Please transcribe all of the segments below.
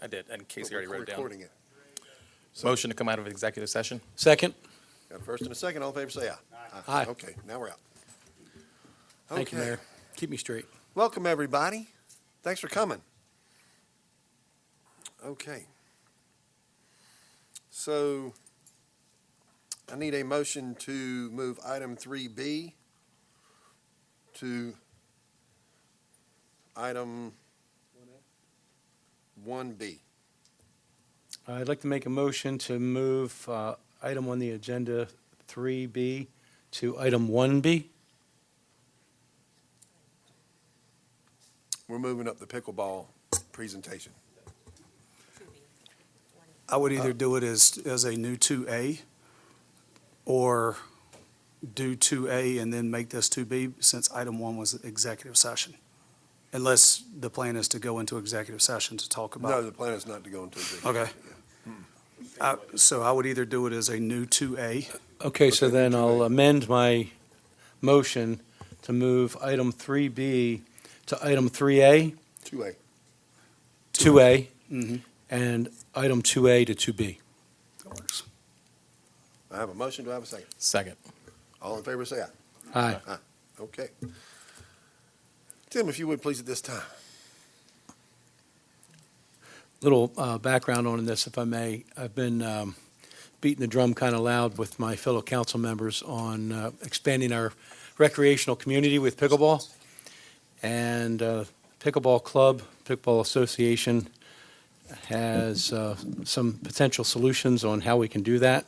I did, and Casey already wrote it down. Recording it. Motion to come out of executive session? Second. Got a first and a second. All in favor, say aye. Aye. Okay, now we're out. Thank you, Okay. Mayor. Keep me straight. Welcome, everybody. Thanks for coming. Okay. So I need a motion to move item 3B to item 1B. I'd like to make a motion to move item on the agenda 3B to item 1B. We're moving up the pickleball presentation. I would either do it as a new 2A or do 2A and then make this 2B since item 1 was executive session. Unless the plan is to go into executive session to talk No, about. the plan is not to go into executive. Okay. So I would either do it as a new 2A. Okay, so Okay, then 2A. I'll amend my motion to move item 3B to item 3A, 2A. 2A, Mhm. and item 2A to 2B. That works. I have a motion. Do I have a second? Second. All in favor, say aye. Aye. Okay. Tim, if you would please at this time. Little background on this, if I may. I've been beating the drum kind of loud with my fellow council members on expanding our recreational community with pickleball. And Pickleball Club, Pickleball Association has some potential solutions on how we can do that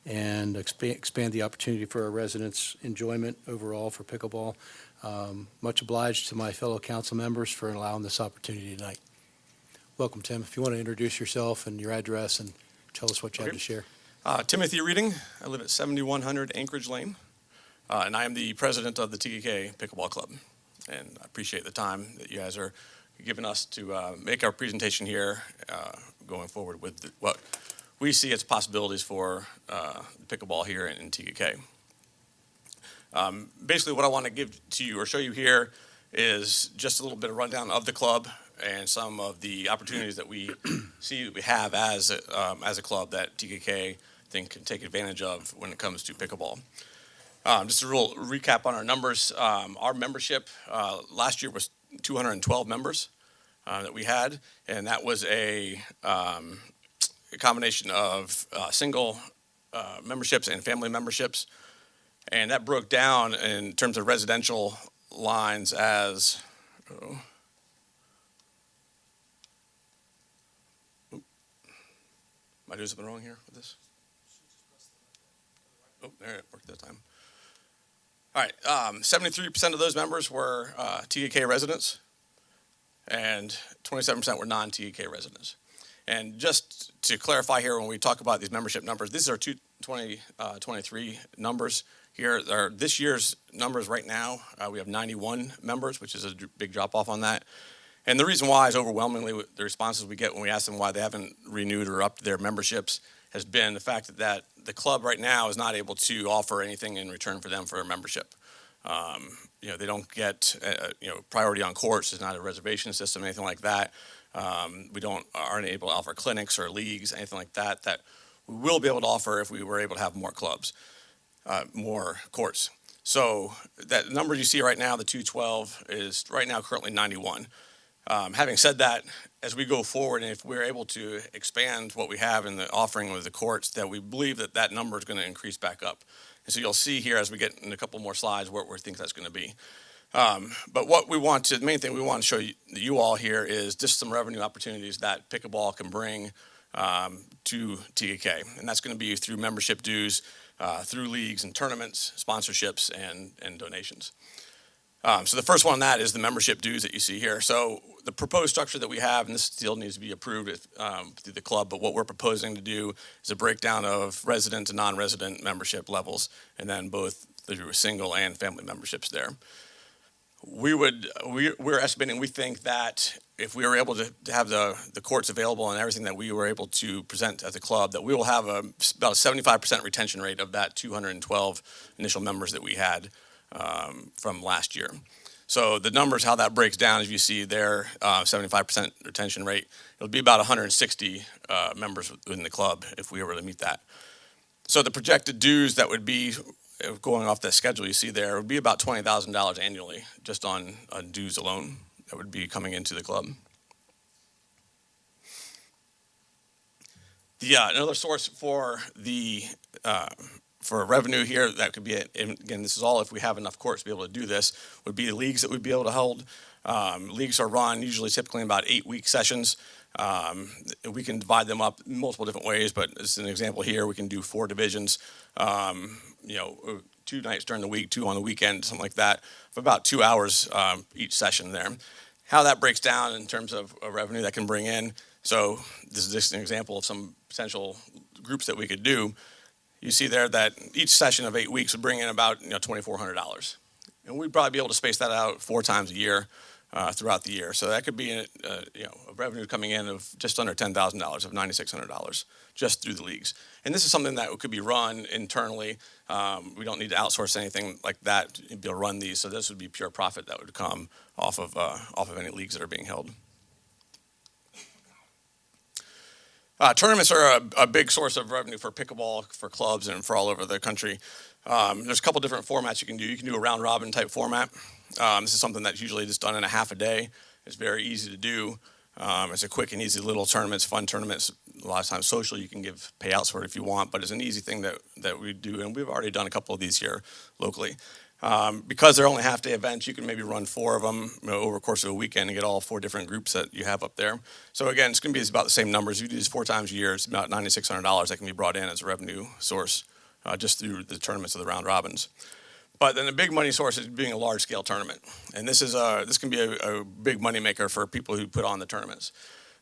and expand the opportunity for our residents' enjoyment overall for pickleball. Much obliged to my fellow council members for allowing this opportunity tonight. Welcome, Tim. If you want to introduce yourself and your address and tell us what you have to share. Timothy Reading. I live at 7100 Anchorage Lane, and I am the president of the TKK Pickleball Club. And I appreciate the time that you guys are giving us to make our presentation here going forward with what we see as possibilities for pickleball here in TKK. Basically, what I want to give to you or show you here is just a little bit of rundown of the club and some of the opportunities that we see that we have as a club that TKK think can take advantage of when it comes to pickleball. Just a real recap on our numbers. Our membership last year was 212 members that we had, and that was a combination of single memberships and family memberships. And that broke down in terms of residential lines as, am I doing something wrong here with this? Oh, there, it worked that time. All right, 73% of those members were TKK residents, and 27% were non-TKK residents. And just to clarify here, when we talk about these membership numbers, these are 2023 numbers here. This year's numbers right now, we have 91 members, which is a big drop-off on that. And the reason why is overwhelmingly the responses we get when we ask them why they haven't renewed or upped their memberships has been the fact that the club right now is not able to offer anything in return for them for a membership. They don't get priority on courts. There's not a reservation system, anything like that. We aren't able to offer clinics or leagues, anything like that we will be able to offer if we were able to have more clubs, more courts. So that number you see right now, the 212, is right now currently 91. Having said that, as we go forward, and if we're able to expand what we have in the offering with the courts, that we believe that number is going to increase back up. And so you'll see here as we get in a couple more slides where we think that's going to be. But the main thing we want to show you all here is just some revenue opportunities that pickleball can bring to TKK. And that's going to be through membership dues, through leagues and tournaments, sponsorships, and donations. So the first one on that is the membership dues that you see here. So the proposed structure that we have, and this still needs to be approved through the club, but what we're proposing to do is a breakdown of resident and non-resident membership levels, and then both through single and family memberships there. We're estimating, we think that if we were able to have the courts available and everything that we were able to present as a club, that we will have about a 75% retention rate of that 212 initial members that we had from last year. So the numbers, how that breaks down, as you see there, 75% retention rate, it'll be about 160 members in the club if we were to meet that. So the projected dues that would be going off the schedule you see there would be about $20,000 annually just on dues alone that would be coming into the club. Another source for revenue here that could be, and again, this is all if we have enough courts to be able to do this, would be the leagues that we'd be able to hold. Leagues are run usually typically in about 8-week sessions. We can divide them up multiple different ways, but as an example here, we can do 4 divisions, 2 nights during the week, 2 on the weekend, something like that, for about 2 hours each session there. How that breaks down in terms of revenue that can bring in. So this is just an example of some potential groups that we could do. You see there that each session of 8 weeks would bring in about $2,400. And we'd probably be able to space that out 4 times a year throughout the year. So that could be a revenue coming in of just under $10,000, of $9,600 just through the leagues. And this is something that could be run internally. We don't need to outsource anything like that to be able to run these. So this would be pure profit that would come off of any leagues that are being held. Tournaments are a big source of revenue for pickleball, for clubs, and for all over the country. There's a couple different formats you can do. You can do a round-robin type format. This is something that's usually just done in a half a day. It's very easy to do. It's a quick and easy little tournaments, fun tournaments. A lot of times social, you can give payouts for it if you want, but it's an easy thing that we do, and we've already done a couple of these here locally. Because they're only half-day events, you can maybe run 4 of them over the course of a weekend and get all 4 different groups that you have up there. So again, it's going to be about the same numbers. You do this 4 times a year, it's about $9,600 that can be brought in as a revenue source just through the tournaments of the round robins. But then the big money source is being a large-scale tournament, and this can be a big money maker for people who put on the tournaments.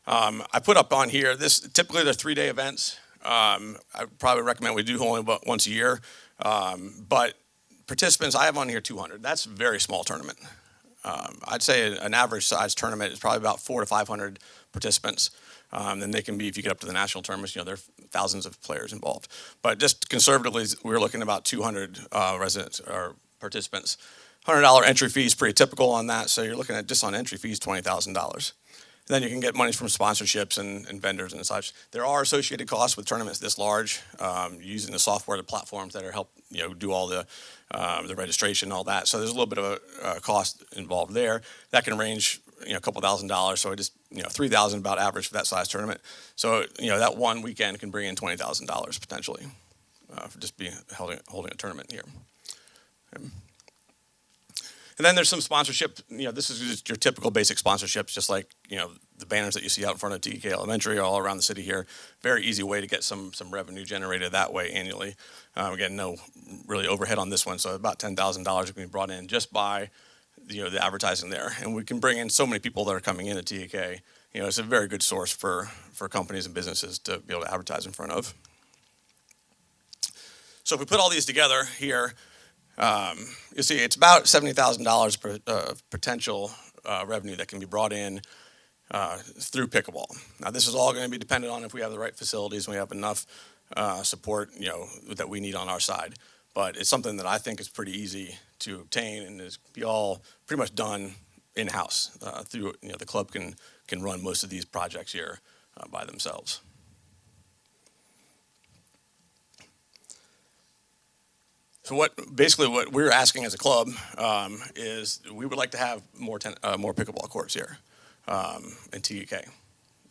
I put up on here typically they're 3-day events. I probably recommend we do only about once a year, but participants, I have on here 200. That's a very small tournament. I'd say an average size tournament is probably about 400 to 500 participants. And they can be, if you get up to the national tournaments, there are thousands of players involved. But just conservatively, we're looking at about 200 residents or participants. $100 entry fee is pretty typical on that. So you're looking at just on entry fees, $20,000. Then you can get money from sponsorships and vendors and such. There are associated costs with tournaments this large, using the software, the platforms that are help do all the registration, all that. So there's a little bit of a cost involved there. That can range a couple $1,000. So it just $3,000 about average for that size tournament. So that one weekend can bring in $20,000 potentially for just holding a tournament here. And then there's some sponsorship. This is just your typical basic sponsorships, just like the banners that you see out in front of TK Elementary all around the city here. Very easy way to get some revenue generated that way annually. Again, no really overhead on this one, so about $10,000 can be brought in just by the advertising there. And we can bring in so many people that are coming into TK. It's a very good source for companies and businesses to be able to advertise in front of. So if we put all these together here, you see it's about $70,000 potential revenue that can be brought in through pickleball. Now this is all going to be dependent on if we have the right facilities and we have enough support that we need on our side. But it's something that I think is pretty easy to obtain and is be all pretty much done in-house through the club can run most of these projects here by themselves. So what we're asking as a club is we would like to have more pickleball courts here in TK,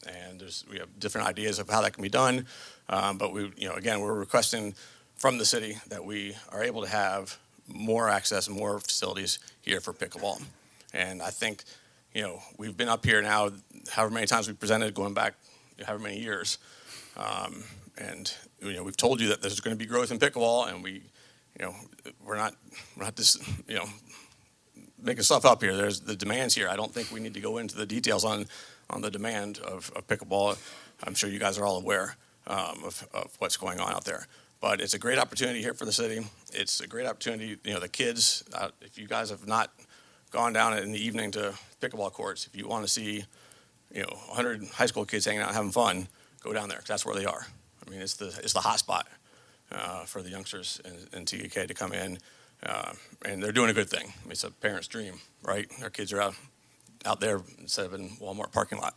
and we have different ideas of how that can be done. But we're requesting from the city that we are able to have more access and more facilities here for pickleball. And I think we've been up here now however many times we've presented, going back however many years, and we've told you that there's going to be growth in pickleball, and we're not just making stuff up here. There's the demands here. I don't think we need to go into the details on the demand of pickleball. I'm sure you guys are all aware of what's going on out there. But it's a great opportunity here for the city. It's a great opportunity. The kids, if you guys have not gone down in the evening to pickleball courts, if you want to see 100 high school kids hanging out having fun, go down there, 'cause that's where they are. I mean, it's the hot spot for the youngsters in TK to come in And they're doing a good thing. I mean, it's a parent's dream, right? Their kids are out there instead of in Walmart parking lot,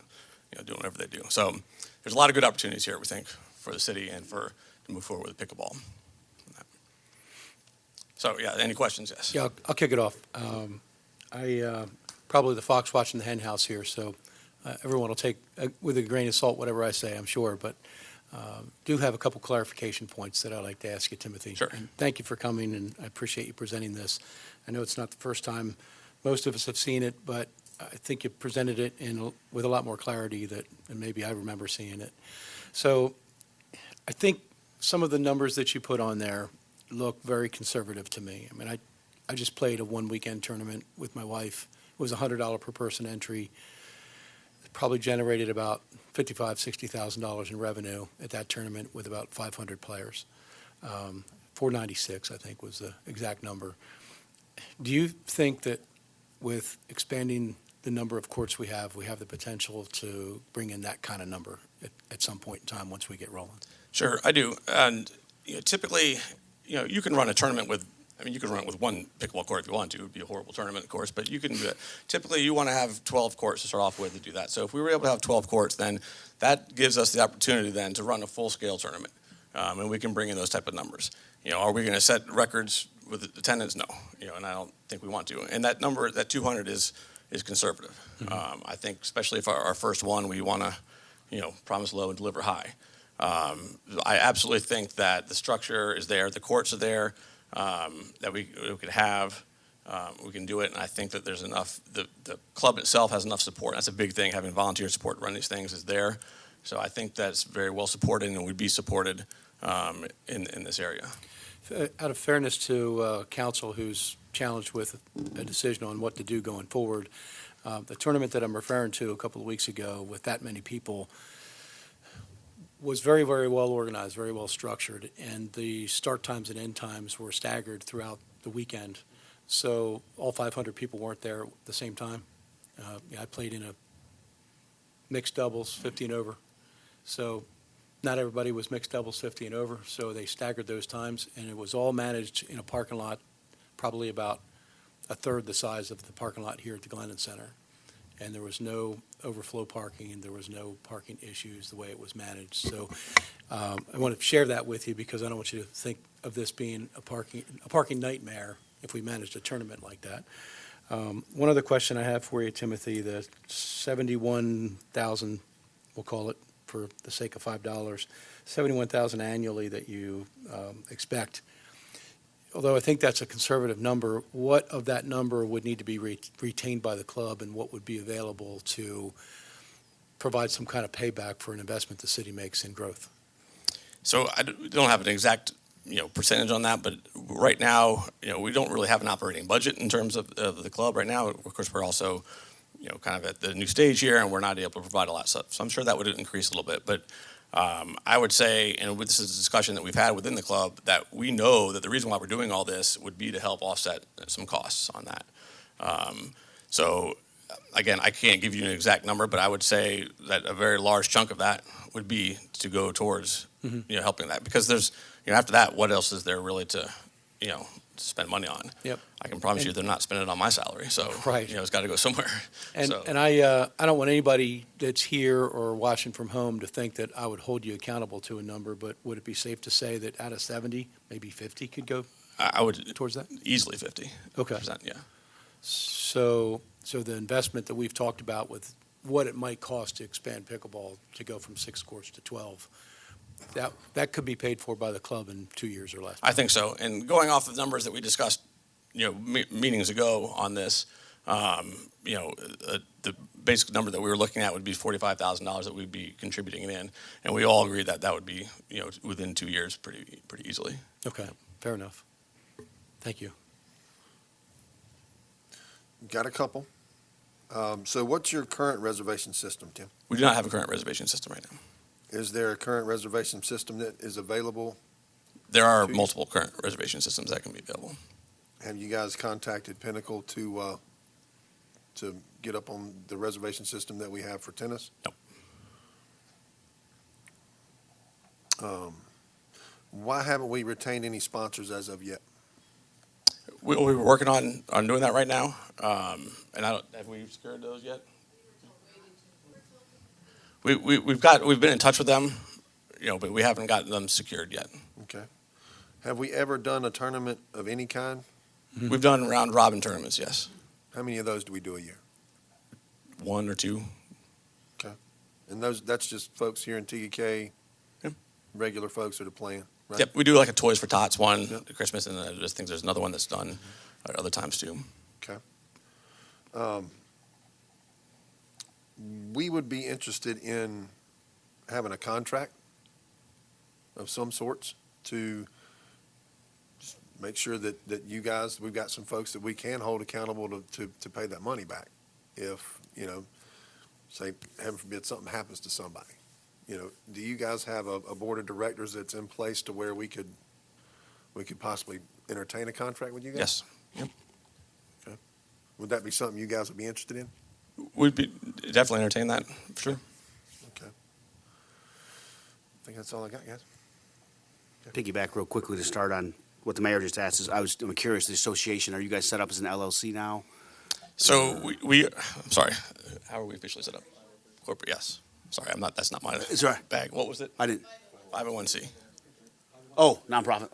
doing whatever they do. So there's a lot of good opportunities here, we think, for the city and to move forward with pickleball. So, yeah, any questions? Yes. Yeah, I'll kick it off. Probably the fox watching the hen house here, so everyone will take with a grain of salt whatever I say, I'm sure, but do have a couple clarification points that I'd like to ask you, Timothy. Sure. And thank you for coming, and I appreciate you presenting this. I know it's not the first time most of us have seen it, but I think you presented it with a lot more clarity than maybe I remember seeing it. So I think some of the numbers that you put on there look very conservative to me. I mean, I just played a one-weekend tournament with my wife. It was $100 per person entry. It probably generated about $55,000, $60,000 in revenue at that tournament with about 500 players. 496, I think, was the exact number. Do you think that with expanding the number of courts we have the potential to bring in that kind of number at some point in time once we get rolling? Sure, I do. And typically, you can run a tournament with, you can run it with one pickleball court if you want to. It would be a horrible tournament, of course, but you can do it. Typically, you want to have 12 courts to start off with to do that. So if we were able to have 12 courts, then that gives us the opportunity then to run a full-scale tournament, and we can bring in those type of numbers. Are we going to set records with attendance? No, and I don't think we want to. And that number, that 200 is conservative. Mm-hmm. I think, especially if our first one, we want to, promise low and deliver high. I absolutely think that the structure is there, the courts are there, that we could have, we can do it, and I think that there's enough, the club itself has enough support. That's a big thing, having volunteer support to run these things is there. So I think that's very well supported and would be supported in this area. Out of fairness to council who's challenged with a decision on what to do going forward, the tournament that I'm referring to a couple of weeks ago with that many people was very, very well organized, very well structured, and the start times and end times were staggered throughout the weekend. So all 500 people weren't there at the same time. I played in a mixed doubles, 50 and over. So not everybody was mixed doubles, 50 and over, so they staggered those times, and it was all managed in a parking lot, probably about a third the size of the parking lot here at the Glennon Center. And there was no overflow parking, and there was no parking issues the way it was managed. So I want to share that with you because I don't want you to think of this being a parking nightmare if we managed a tournament like that. One other question I have for you, Timothy, the 71,000, we'll call it for the sake of $5, 71,000 annually that you expect. Although I think that's a conservative number, what of that number would need to be retained by the club, and what would be available to provide some kind of payback for an investment the city makes in growth? So I don't have an exact percentage on that, but right now we don't really have an operating budget in terms of the club right now. Of course, we're also kind of at the new stage here, and we're not able to provide a lot of stuff. So I'm sure that would increase a little bit, but I would say, and this is a discussion that we've had within the club, that we know that the reason why we're doing all this would be to help offset some costs on that. So again, I can't give you an exact number, but I would say that a very large chunk of that would be to go towards helping that, because there's after that, what else is there really to to spend money on? Yep. I can promise you they're not spending it on my salary, so Right. It's got to go somewhere. And So- and I don't want anybody that's here or watching from home to think that I would hold you accountable to a number, but would it be safe to say that out of 70, maybe 50 could go I would towards that? easily 50%. Okay. Yeah. So the investment that we've talked about with what it might cost to expand pickleball to go from 6 courts to 12, that could be paid for by the club in 2 years or less. I think so. And going off the numbers that we discussed, meetings ago on this, the basic number that we were looking at would be $45,000 that we'd be contributing in, and we all agreed that would be, within 2 years, pretty easily. Okay, fair enough. Thank you. Got a couple. So what's your current reservation system, Tim? We do not have a current reservation system right now. Is there a current reservation system that is available? There are multiple current reservation systems that can be available. Have you guys contacted Pinnacle to get up on the reservation system that we have for tennis? No. Why haven't we retained any sponsors as of yet? We were working on doing that right now. And have we secured those yet? We've been in touch with them, but we haven't gotten them secured yet. Okay. Have we ever done a tournament of any kind? We've done round robin tournaments, yes. How many of those do we do a year? 1 or 2. And that's just folks here in TEK, Yep. regular folks that are playing, right? Yep, we do like a Toys for Tots one Yep. at Christmas, and I just think there's another one that's done at other times too. We would be interested in having a contract of some sorts to just make sure that you guys, we've got some folks that we can hold accountable to pay that money back. If, say, heaven forbid, something happens to somebody. Do you guys have a board of directors that's in place to where we could possibly entertain a contract with you guys? Yes, Would that be something you guys would be interested in? we'd be definitely entertain that for sure. Okay. I think that's all I got, guys. Piggyback real quickly to start on what the mayor just asked is, I'm curious, the association, are you guys set up as an LLC now? So I'm sorry, how are we officially set up? Corporate, yes. Sorry, that's not my It's all right. bag. What was it? I didn't, 501c. oh, nonprofit,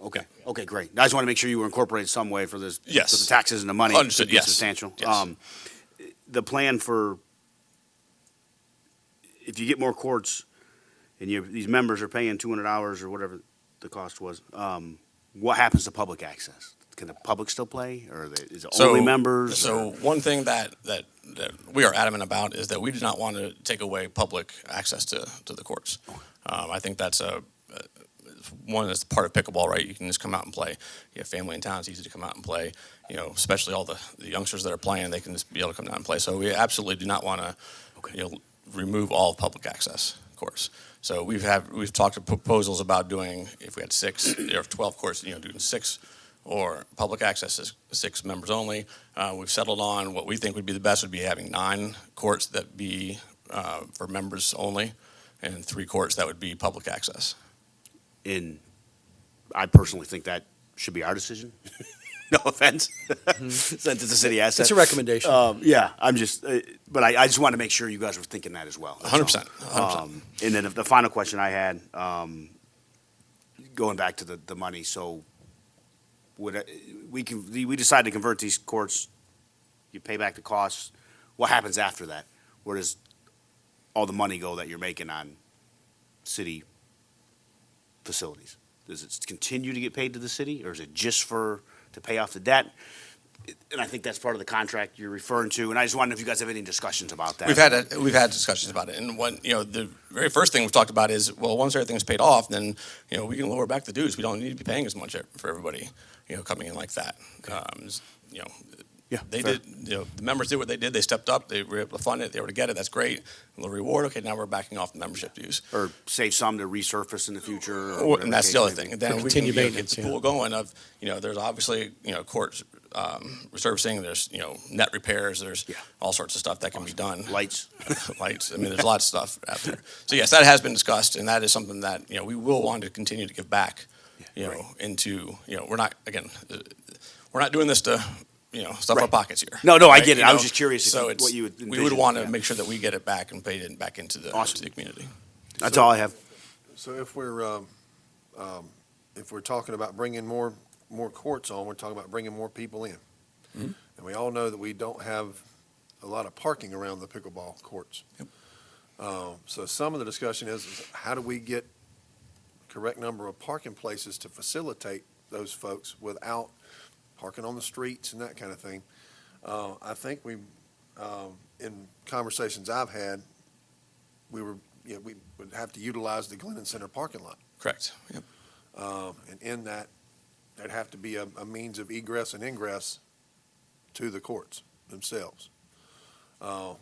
okay, great. I just want to make sure you were incorporated some way for this. Yes. For the taxes and the money. Understood, to be yes. Substantial. Yes. The plan for, if you get more courts and these members are paying $200 or whatever the cost was, what happens to public access? Can the public still play, or is it only members? So one thing that we are adamant about is that we do not want to take away public access to the courts. I think that's one that's part of pickleball, right? You can just come out and play. You have family in town; it's easy to come out and play. Especially all the youngsters that are playing, they can just be able to come down and play. So we absolutely do not want to, remove all of public access, of course. So we've talked to proposals about doing, if we had 6 or 12 courts, doing 6 or public access is 6 members only. We've settled on what we think would be the best would be having 9 courts that be for members only, and 3 courts that would be public access. And I personally think that should be our decision. No offense, since it's a city asset. It's a recommendation. Yeah, I'm just, but I just want to make sure you guys were thinking that as well. That's 100%. all. 100%. And then the final question I had, going back to the money, so we decide to convert these courts, you pay back the costs. What happens after that? Where does all the money go that you're making on city facilities? Does it continue to get paid to the city, or is it just to pay off the debt? And I think that's part of the contract you're referring to, and I just wondered if you guys have any discussions about that. We've had discussions about it, and the very first thing we've talked about is, well, once everything's paid off, then we can lower back the dues. We don't need to be paying as much for everybody coming in like that. Yeah, They fair. did, the members did what they did. They stepped up. They were able to fund it. They were able to get it. That's great. A little reward. Okay, now we're backing off the membership dues. Or save some to resurface in the future. Or Well, whatever and that's case the other may be. thing. And then we Continue can maintenance, get the yeah. pool going of, there's obviously, courts resurfacing. There's, net repairs. There's Yeah. all sorts of stuff that can be done. Lights. Lights. I mean, there's a lot of stuff out there. So yes, that has been discussed, and that is something that, we will want to continue to give back, right. into, we're not doing this to, stuff our Right. pockets here. No, I right? get it. I was just curious So what you would we would envision. want to Yeah. make sure that we get it back and pay it back into the, Awesome. to the community. That's all I have. So if we're talking about bringing more courts on, we're talking about bringing more people in. Mhm. And we all know that we don't have a lot of parking around the pickleball courts. Yep. So some of the discussion is how do we get correct number of parking places to facilitate those folks without parking on the streets and that kind of thing. I think in conversations I've had, we would have to utilize the Glennon Center parking lot. Correct. Yep. And in that, there'd have to be a means of egress and ingress to the courts themselves,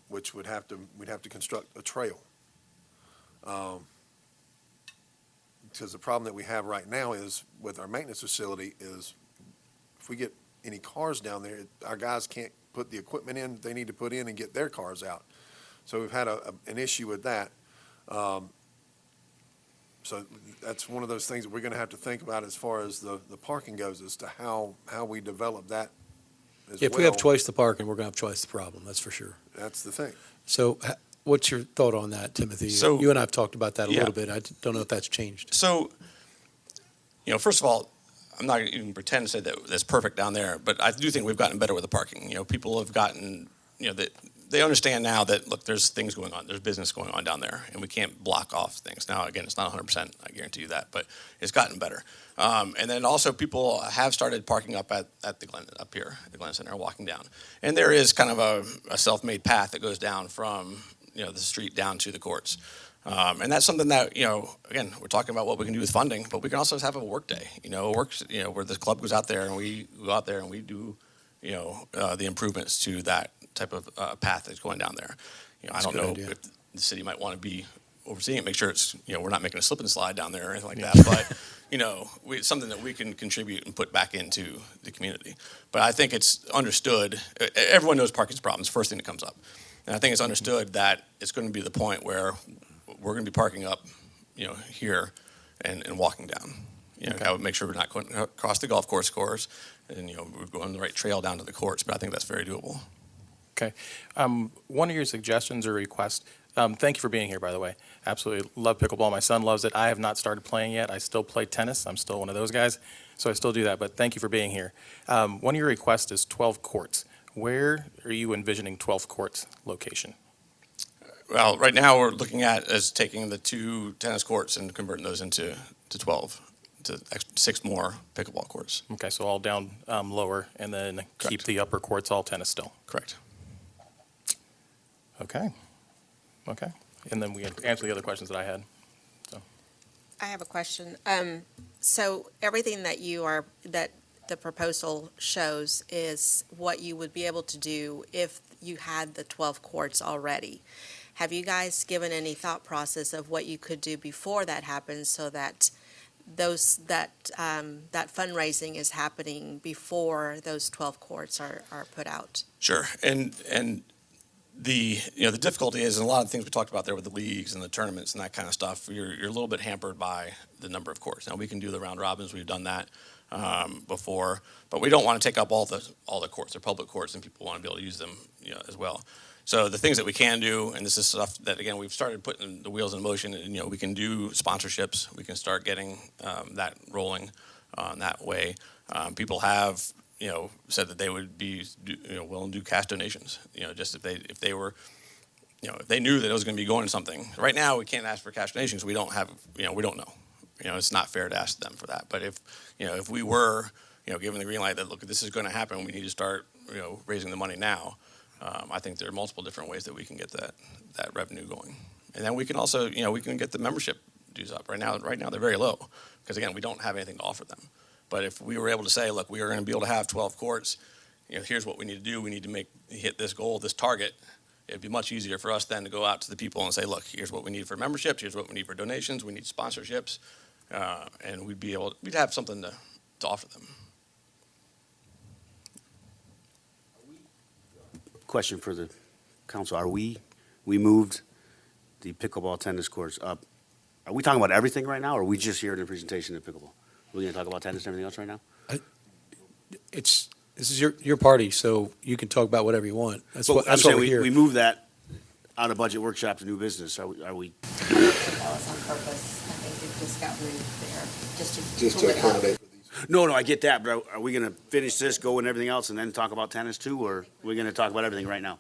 which we'd have to construct a trail. Because the problem that we have right now is with our maintenance facility is if we get any cars down there, our guys can't put the equipment in they need to put in and get their cars out. So we've had an issue with that. So that's one of those things that we're going to have to think about as far as the parking goes, as to how we develop that as If we have well. twice the parking, we're going to have twice the problem, that's for sure. That's the thing. So what's your thought on that, Timothy? So- You and I have talked about that a Yeah. little bit. I don't know if that's changed. So, first of all, I'm not even pretend to say that that's perfect down there, but I do think we've gotten better with the parking. People have gotten, that they understand now that, look, there's things going on, there's business going on down there, and we can't block off things. Now, again, it's not 100%, I guarantee you that, but it's gotten better. And then also people have started parking up at the Glen, up here, at the Glen Center, walking down. And there is kind of a self-made path that goes down from, the street down to the courts. And that's something that, again, we're talking about what we can do with funding, but we can also have a work day, where the club goes out there and we go out there and we do, the improvements to that type of path that's going down there. I don't a good know idea. if the city might want to be overseeing it, make sure it's, we're not making a slip and slide down there or anything like that. But, it's something that we can contribute and put back into the community. But I think it's understood, everyone knows parking's problems, first thing that comes up. And I think it's understood that it's going to be the point where we're going to be parking up, here and walking down. I would make sure we're not going across the golf course and, we're going the right trail down to the courts, but I think that's very doable. Okay. One of your suggestions or requests, thank you for being here, by the way. Absolutely love pickleball. My son loves it. I have not started playing yet. I still play tennis. I'm still one of those guys, so I still do that, but thank you for being here. One of your requests is 12 courts. Where are you envisioning 12 courts location? Well, right now we're looking at as taking the 2 tennis courts and converting those into 12, to 6 more pickleball courts. Okay, so all down lower, and then keep Correct. the upper courts all tennis still. Correct. Okay. Okay. And then we answer the other questions that I had. I have a question. So everything that that the proposal shows is what you would be able to do if you had the 12 courts already. Have you guys given any thought process of what you could do before that happens so that that fundraising is happening before those 12 courts are put out? Sure. And the difficulty is, and a lot of things we talked about there with the leagues and the tournaments and that kind of stuff, you're a little bit hampered by the number of courts. Now, we can do the round robins. We've done that before, but we don't want to take up all the courts. They're public courts, and people want to be able to use them, as well. So the things that we can do, and this is stuff that, again, we've started putting the wheels in motion, and, we can do sponsorships. We can start getting that rolling that way. People have, said that they would be, willing to do cash donations, just if they were, if they knew that it was going to be going to something. Right now, we can't ask for cash donations. We don't have, we don't know. It's not fair to ask them for that. But if we were, given the green light that, look, this is going to happen, we need to start, raising the money now. I think there are multiple different ways that we can get that revenue going. And then we can also, we can get the membership dues up. Right now they're very low because, again, we don't have anything to offer them. But if we were able to say, look, we are going to be able to have 12 courts, here's what we need to do. We need to hit this goal, this target. It'd be much easier for us then to go out to the people and say, look, here's what we need for memberships. Here's what we need for donations. We need sponsorships. And we'd have something to offer them. Question for the council. We moved the pickleball tennis courts up. Are we talking about everything right now, or are we just here in the presentation of pickleball? Are we going to talk about tennis and everything else right now? This is your party, so you can talk about whatever you want. That's Well, what I'm that's what saying we're here. we moved that out of budget workshop to new business. Are we? That was on purpose. I think it just got moved there, just to accommodate. No, I get that, but are we going to finish this, go and everything else, and then talk about tennis too, or are we going to talk about everything right now?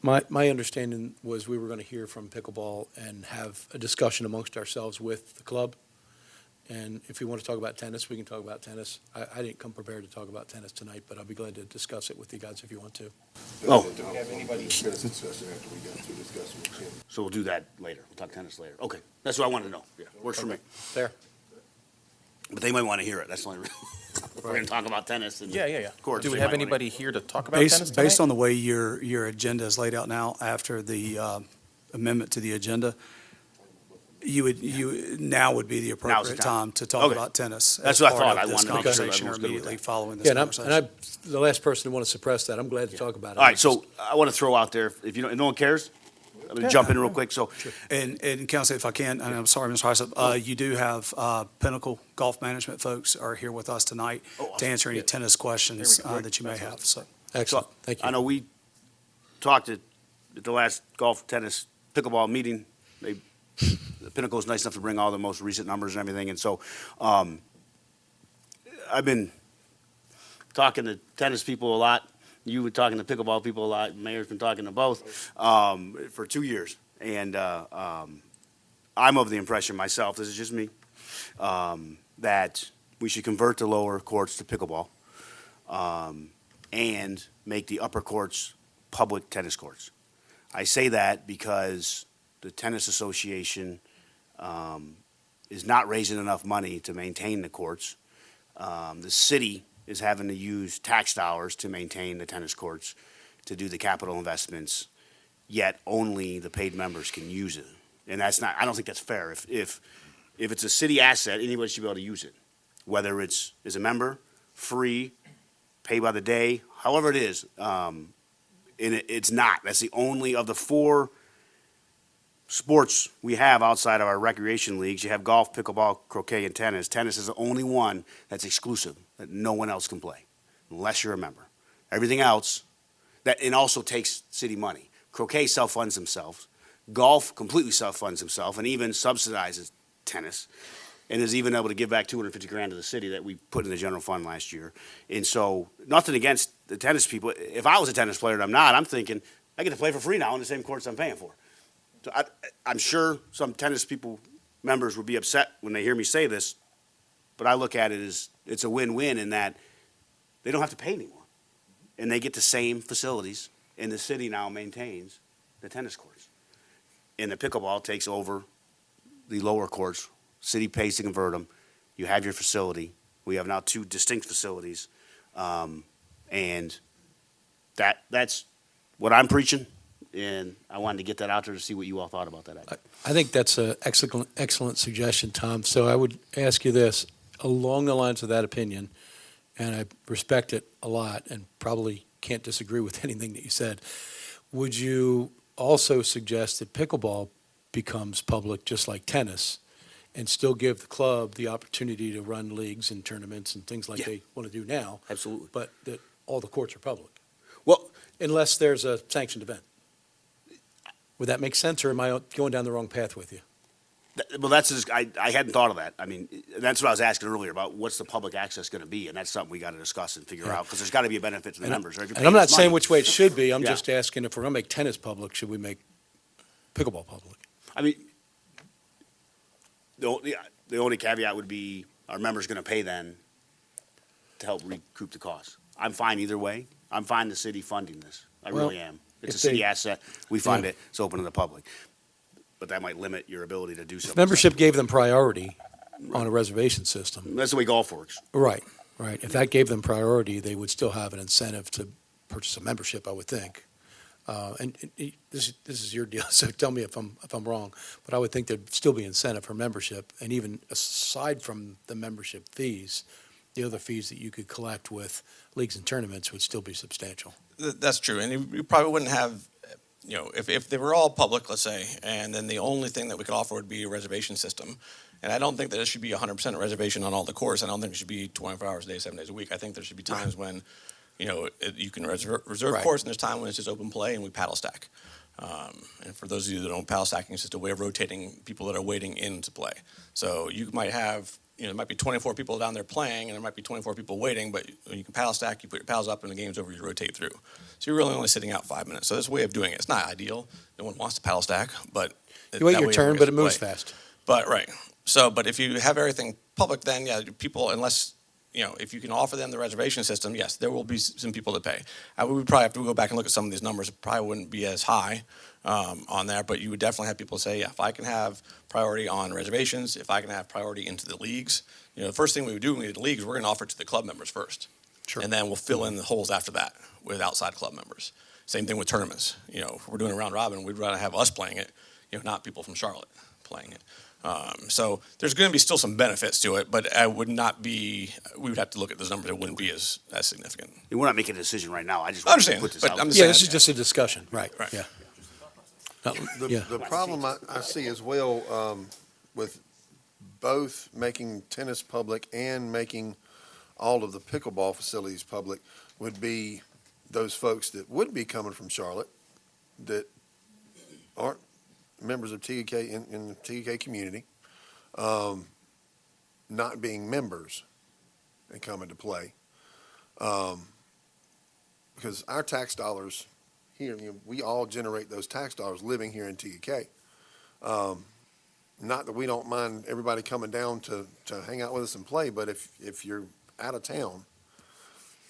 My understanding was we were going to hear from pickleball and have a discussion amongst ourselves with the club. And if we want to talk about tennis, we can talk about tennis. I didn't come prepared to talk about tennis tonight, but I'll be glad to discuss it with you guys if you want to. Oh. Do we have anybody? Discussion after we got to discuss with Tim. So we'll do that later. We'll talk tennis later. Okay, that's what I wanted to know. Yeah, works for me. There. But they might want to hear it. That's the only reason. If we're going to talk about tennis and Yeah. courts, Do we they have might wanna- anybody here to talk about tennis tonight? Based on the way your agenda is laid out now, after the amendment to the agenda, now would be the Now's the appropriate time. time to talk Okay. about tennis. That's as what I part thought. of I this wanted to make sure conversation or everyone's good with immediately that. following this Yeah, conversation. and I'm the last person to want to suppress that. I'm glad to talk about it. All right, so I want to throw out there, if you don't, no one cares? I'm gonna jump in real quick, so, And Council, if I can, and I'm sorry, Mr. Heisler, you do have Pinnacle Golf Management folks are here with us tonight to answer any tennis questions that you may have, so. Excellent, thank you. I know we talked at the last golf, tennis, pickleball meeting. The Pinnacle's nice enough to bring all the most recent numbers and everything, and so, I've been talking to tennis people a lot. You were talking to pickleball people a lot. Mayor's been talking to both for 2 years. And I'm of the impression myself, this is just me, that we should convert the lower courts to pickleball and make the upper courts public tennis courts. I say that because the Tennis Association is not raising enough money to maintain the courts. The city is having to use tax dollars to maintain the tennis courts, to do the capital investments, yet only the paid members can use it. And that's not, I don't think that's fair. If it's a city asset, anybody should be able to use it, whether it's as a member, free, pay by the day, however it is. And it's not. That's the only of the 4 sports we have outside of our recreation leagues. You have golf, pickleball, croquet, and tennis. Tennis is the only one that's exclusive, that no one else can play, unless you're a member. Everything else, and also takes city money. Croquet self-funds themselves. Golf completely self-funds himself and even subsidizes tennis, and is even able to give back $250,000 to the city that we put in the general fund last year. And so, nothing against the tennis people. If I was a tennis player and I'm not, I'm thinking, I get to play for free now in the same courts I'm paying for. So I'm sure some tennis people, members, would be upset when they hear me say this, but I look at it as it's a win-win in that they don't have to pay anymore. And they get the same facilities, and the city now maintains the tennis courts. And the pickleball takes over the lower courts. City pays to convert them. You have your facility. We have now 2 distinct facilities. And that's what I'm preaching. And I wanted to get that out there to see what you all thought about that idea. I think that's an excellent suggestion, Tom. So I would ask you this, along the lines of that opinion, and I respect it a lot and probably can't disagree with anything that you said, would you also suggest that pickleball becomes public just like tennis and still give the club the opportunity to run leagues and tournaments and things like Yeah. they want to do now, Absolutely. but that all the courts are public? Well, Unless there's a sanctioned event. Would that make sense, or am I going down the wrong path with you? well, that's just, I hadn't thought of that. I mean, that's what I was asking earlier about what's the public access going to be, and that's something we got to discuss and figure Yeah. out, because there's got to be a benefit to the And I- members. Right? If you're And I'm paying not this saying money. which way it should be, I'm Yeah. just asking if we're going to make tennis public, should we make pickleball public? I mean, the only caveat would be, our members going to pay then to help recoup the costs. I'm fine either way. I'm fine the city funding this. I Well, really am. It's a if city they- asset. We fund Yeah. it. It's open to the public. But that might limit your ability to do something. Membership gave them priority on a reservation system. That's the way golf works. Right, right. If that gave them priority, they would still have an incentive to purchase a membership, I would think. This is your deal, so tell me if I'm wrong. But I would think there'd still be incentive for membership, and even aside from the membership fees, the other fees that you could collect with leagues and tournaments would still be substantial. That's true, and you probably wouldn't have, if they were all public, let's say, and then the only thing that we could offer would be a reservation system. And I don't think that it should be 100% reservation on all the course. I don't think it should be 24 hours a day, 7 days a week. I think there should be times when, you can reserve Right. course, and there's time when it's just open play and we paddle stack. And for those of you that don't, paddle stacking is just a way of rotating people that are waiting in to play. So you might have, there might be 24 people down there playing, and there might be 24 people waiting, but when you can paddle stack, you put your paddles up, and the game's over, you rotate through. So you're really only sitting out 5 minutes. So there's a way of doing it. It's not ideal. No one wants to paddle stack, but You wait that your way turn, everyone but gets it to moves play. fast. But, right. So, but if you have everything public, then, yeah, people, unless, if you can offer them the reservation system, yes, there will be some people that pay. We would probably have to go back and look at some of these numbers. It probably wouldn't be as high on there, but you would definitely have people say, yeah, if I can have priority on reservations, if I can have priority into the leagues, the first thing we would do when we did the leagues, we're going to offer it to the club members first. Sure. And then we'll fill in the holes after that with outside club members. Same thing with tournaments. If we're doing a round robin, we'd rather have us playing it, not people from Charlotte playing it. So there's going to be still some benefits to it, but we would have to look at those numbers. It wouldn't be as significant. And we're not making a decision right now. I just I want to understand, put this but out I'm there. just Yeah, saying, this is just a discussion, right, Right. yeah. Yeah. The problem I see as well, with both making tennis public and making all of the pickleball facilities public would be those folks that would be coming from Charlotte that aren't members of TEK in the TEK community, not being members and coming to play. Because our tax dollars here, we all generate those tax dollars living here in TEK. Not that we don't mind everybody coming down to hang out with us and play, but if you're out of town,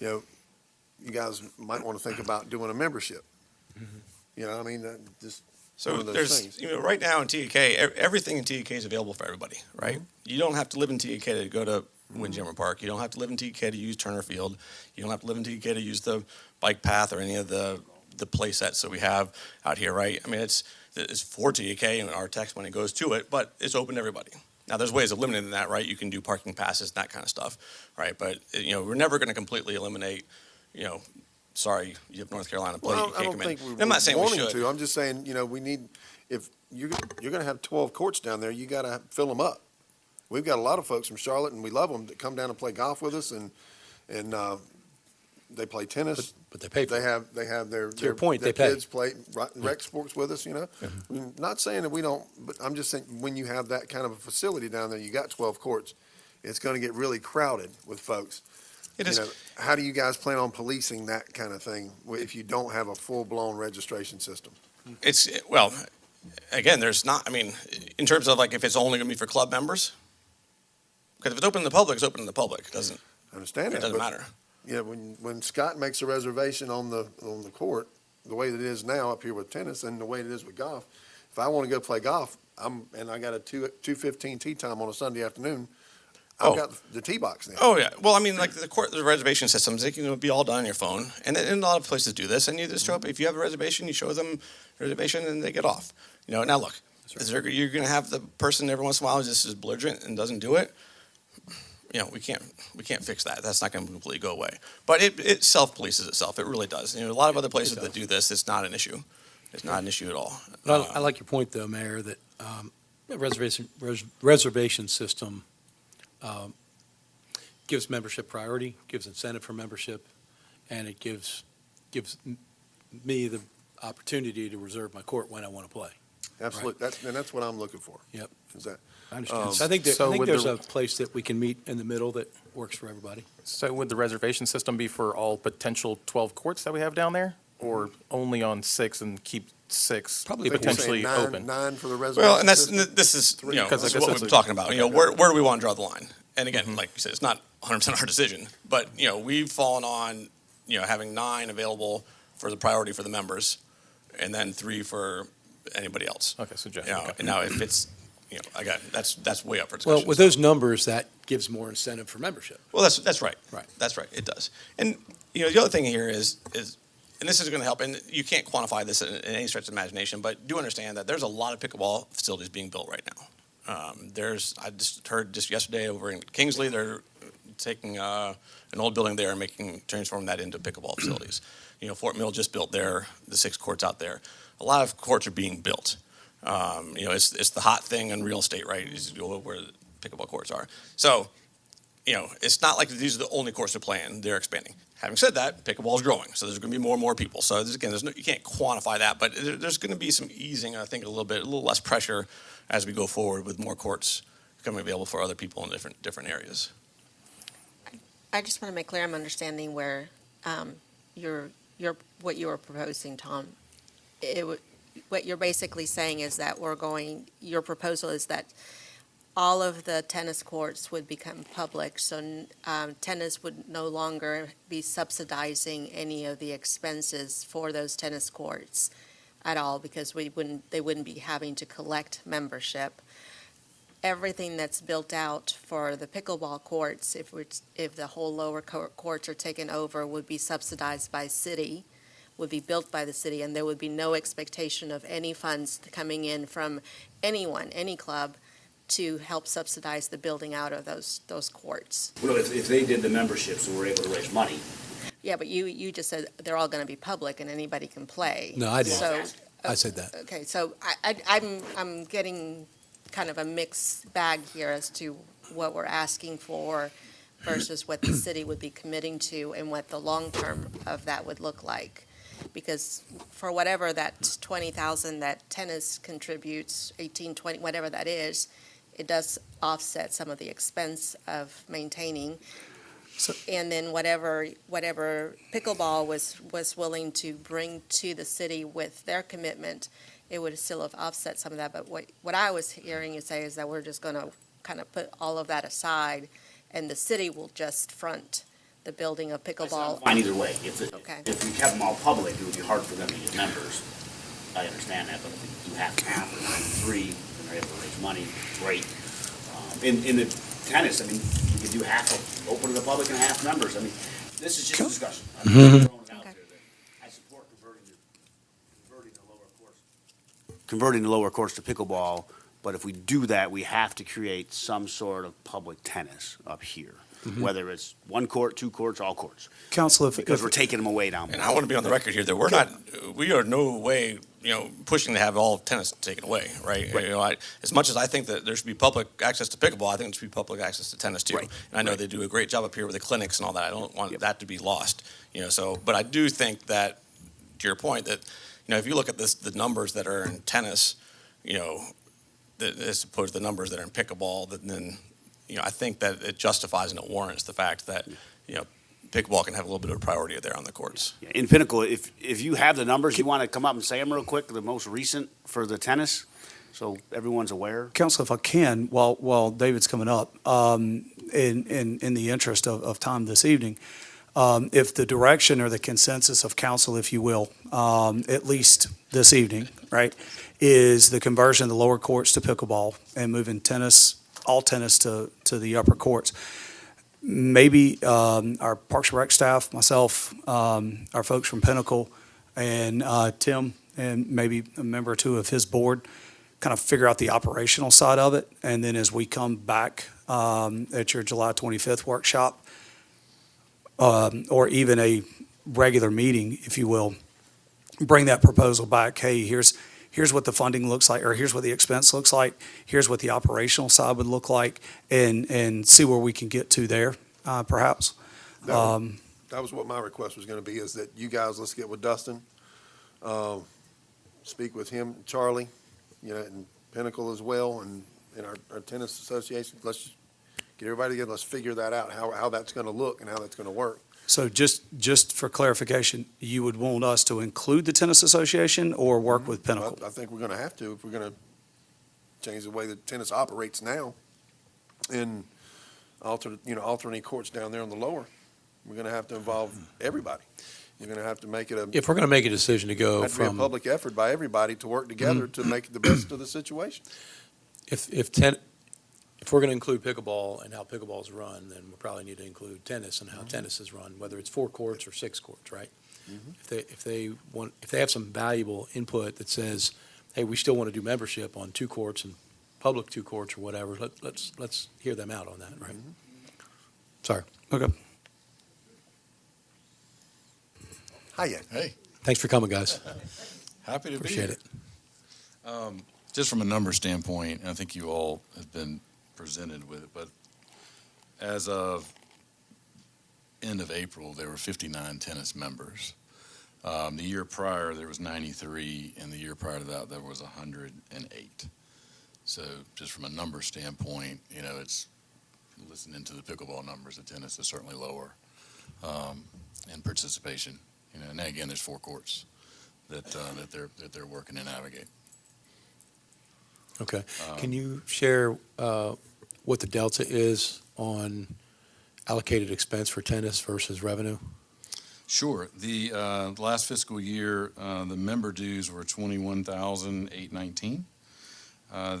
you guys might want to think about doing a membership. I mean, just So one of those there's, things. right now in TEK, everything in TEK is available for everybody, right? You don't have to live in TEK to go to Windjammer Park. You don't have to live in TEK to use Turner Field. You don't have to live in TEK to use the bike path or any of the play sets that we have out here, right? I mean, it's for TEK and our tax money goes to it, but it's open to everybody. Now, there's ways of limiting that, right? You can do parking passes, that kind of stuff, right? But, we're never going to completely eliminate, sorry, you have North Carolina play, Well, you I can't don't come in. think I'm not saying we wanting should. to. I'm just saying, we need, if you're going to have 12 courts down there, you got to fill them up. We've got a lot of folks from Charlotte, and we love them, that come down and play golf with us, and they play tennis. But they pay for it. They have their your point, their they pay. kids play rec sports with us. I mean, not saying that we don't, but I'm just saying when you have that kind of a facility down there, you got 12 courts, it's going to get really crowded with folks. It is. How do you guys plan on policing that kind of thing if you don't have a full-blown registration system? Well, again, there's not, I mean, in terms of like if it's only going to be for club members, because if it's open to the public, it's open to the public. It doesn't I understand that. doesn't but, matter. when Scott makes a reservation on the court, the way that it is now up here with tennis and the way it is with golf, if I want to go play golf, and I got a 2:15 tee time on a Sunday afternoon, I've got the tee box now. Oh, yeah. Well, I mean, like the reservation systems, they can be all done on your phone. And a lot of places do this. And you just show up. If you have a reservation, you show them the reservation and they get off. Now look, you're going to have the person every once in a while who just is belligerent and doesn't do it. We can't fix that. That's not going to completely go away. But it self-polices itself. It really does. A lot of other places that do this, it's not an issue. It's not an issue at all. I like your point, though, Mayor, that a reservation system gives membership priority, gives incentive for membership, and it gives me the opportunity to reserve my court when I want to play. Absolutely. That's what I'm looking for. Yep. Is that I understand. Um, So I think would there's the- a place that we can meet in the middle that works for everybody. So would the reservation system be for all potential 12 courts that we have down there? Or only on 6 and keep 6 Probably potentially You're saying open? nine for the reservation Well, and system? this is, Because I this is guess what that's we've been talking about. Where do we want to draw the line? And again, Mm-hmm. like you said, it's not 100% our decision. But, we've fallen on, having 9 available for the priority for the members and then 3 for anybody else. Okay, so Jeff. And now if it's, again, that's way up for discussion. Well, with those numbers, that gives more incentive for membership. Well, that's right. Right. That's right. It does. And the other thing here is, and this is going to help. And you can't quantify this in any stretch of imagination, but do understand that there's a lot of pickleball facilities being built right now. I just heard just yesterday over in Kingsley, they're taking an old building there and transforming that into pickleball facilities. Fort Mill just built the 6 courts out there. A lot of courts are being built. It's the hot thing in real estate, right? Is where the pickleball courts are. So, it's not like these are the only courts they're playing. They're expanding. Having said that, pickleball is growing, so there's going to be more and more people. So you can't quantify that, but there's going to be some easing. I think a little less pressure as we go forward with more courts becoming available for other people in different areas. I just want to make clear I'm understanding where what you were proposing, Tom. What you're basically saying is that your proposal is that all of the tennis courts would become public, so tennis would no longer be subsidizing any of the expenses for those tennis courts at all, because they wouldn't be having to collect membership. Everything that's built out for the pickleball courts, if the whole lower courts are taken over, would be subsidized by city, would be built by the city, and there would be no expectation of any funds coming in from anyone, any club, to help subsidize the building out of those courts. Well, if they did the memberships and were able to raise money, Yeah, but you just said they're all going to be public and anybody can play. No, I didn't. So, I said that. Okay, so I'm getting kind of a mixed bag here as to what we're asking for versus what the city would be committing to and what the long-term of that would look like. Because for whatever that 20,000 that tennis contributes, 18, 20, whatever that is, it does offset some of the expense of maintaining. So- And then whatever pickleball was willing to bring to the city with their commitment, it would still have offset some of that. But what I was hearing you say is that we're just going to kind of put all of that aside, and the city will just front the building of pickleball. Fine either way. Okay. If we kept them all public, it would be hard for them to get members. I understand that, but if we do half or 3, then they're able to raise money, great. In the tennis, I mean, we could do half open to the public and half members. I mean, this is just a discussion. I'm just throwing it out Okay. there that I support converting the lower courts to pickleball, but if we do that, we have to create some sort of public tennis up here. Whether it's 1 court, 2 courts, all courts, Council, because we're taking them away down And below. I want to be on the record here that we are no way, pushing to have all tennis taken away, right? As much as I think that there should be public access to pickleball, I think there should be public access to tennis too. Right. And I know they do a great job up here with the clinics and all that. I don't want that to be lost, but I do think that, to your point, that, if you look at the numbers that are in tennis, as opposed to the numbers that are in pickleball, then I think that it justifies and it warrants the fact that, pickleball can have a little bit of priority there on the courts. Yeah, in Pinnacle, if you have the numbers, you want to come up and say them real quick, the most recent for the tennis, so everyone's aware. Council, if I can, while David's coming up, in the interest of time this evening, if the direction or the consensus of council, if you will, at least this evening, right, is the conversion of the lower courts to pickleball and moving all tennis to the upper courts. Maybe our Parks and Rec staff, myself, our folks from Pinnacle, and Tim, and maybe a member or two of his board, kind of figure out the operational side of it. And then as we come back at your July 25th workshop, or even a regular meeting, if you will, bring that proposal back. Hey, here's what the funding looks like, or here's what the expense looks like, here's what the operational side would look like, and see where we can get to there, perhaps. That was what my request was gonna be, is that you guys, let's get with Dustin, speak with him, Charlie, and Pinnacle as well, and our tennis association. Let's get everybody together, let's figure that out, how that's gonna look and how that's gonna work. So just for clarification, you would want us to include the tennis association or work with Pinnacle? I think we're gonna have to, if we're gonna change the way that tennis operates now, and alternate courts down there on the lower. We're gonna have to involve everybody. You're gonna have to make it If we're going to make a decision to go have to be a from, public effort by everybody to work together to make it the best of the situation. if we're going to include pickleball and how pickleball's run, then we probably need to include tennis and how tennis is run, whether it's 4 courts or 6 courts, right? If they have some valuable input that says, hey, we still want to do membership on 2 courts and public 2 courts or whatever, let's hear them out on that, right? Sorry. Okay. Hiya. Hey, Thanks for coming, guys. happy to Appreciate be it. here. Just from a number standpoint, I think you all have been presented with it, but as of end of April, there were 59 tennis members. The year prior, there was 93, and the year prior to that, there was 108. So just from a number standpoint, it's listening to the pickleball numbers, the tennis is certainly lower in participation. And again, there's 4 courts that they're working to navigate. Okay. Can you share what the delta is on allocated expense for tennis versus revenue? Sure. The last fiscal year, the member dues were $21,819.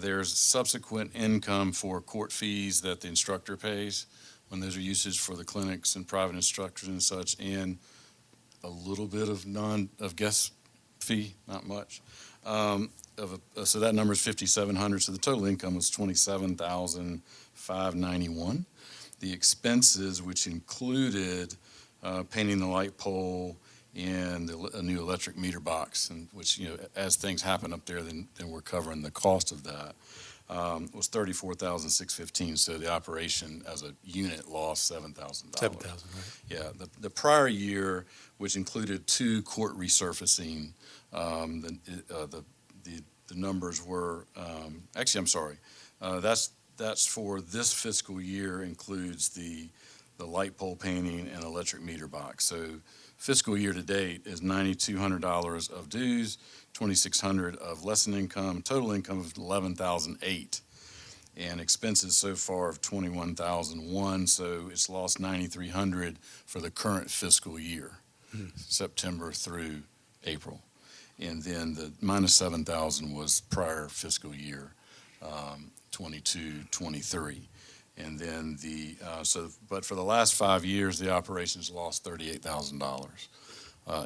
There's subsequent income for court fees that the instructor pays when those are usage for the clinics and private instructors and such, and a little bit of guest fee, not much. So that number is $5,700. So the total income was $27,591. The expenses, which included painting the light pole and a new electric meter box, and which, as things happen up there, then we're covering the cost of that. Was $34,615, so the operation as a unit lost $7,000. 7,000, right? Yeah, the prior year, which included 2 court resurfacing, the numbers were, actually, I'm sorry, that's for this fiscal year, includes the light pole painting and electric meter box. So fiscal year to date is $9,200 of dues, $2,600 of lesson income, total income of $11,008, and expenses so far of $21,001. So it's lost $9,300 for the current fiscal year, September through April. And then the minus $7,000 was prior fiscal year, 22-23. And then but for the last 5 years, the operations lost $38,000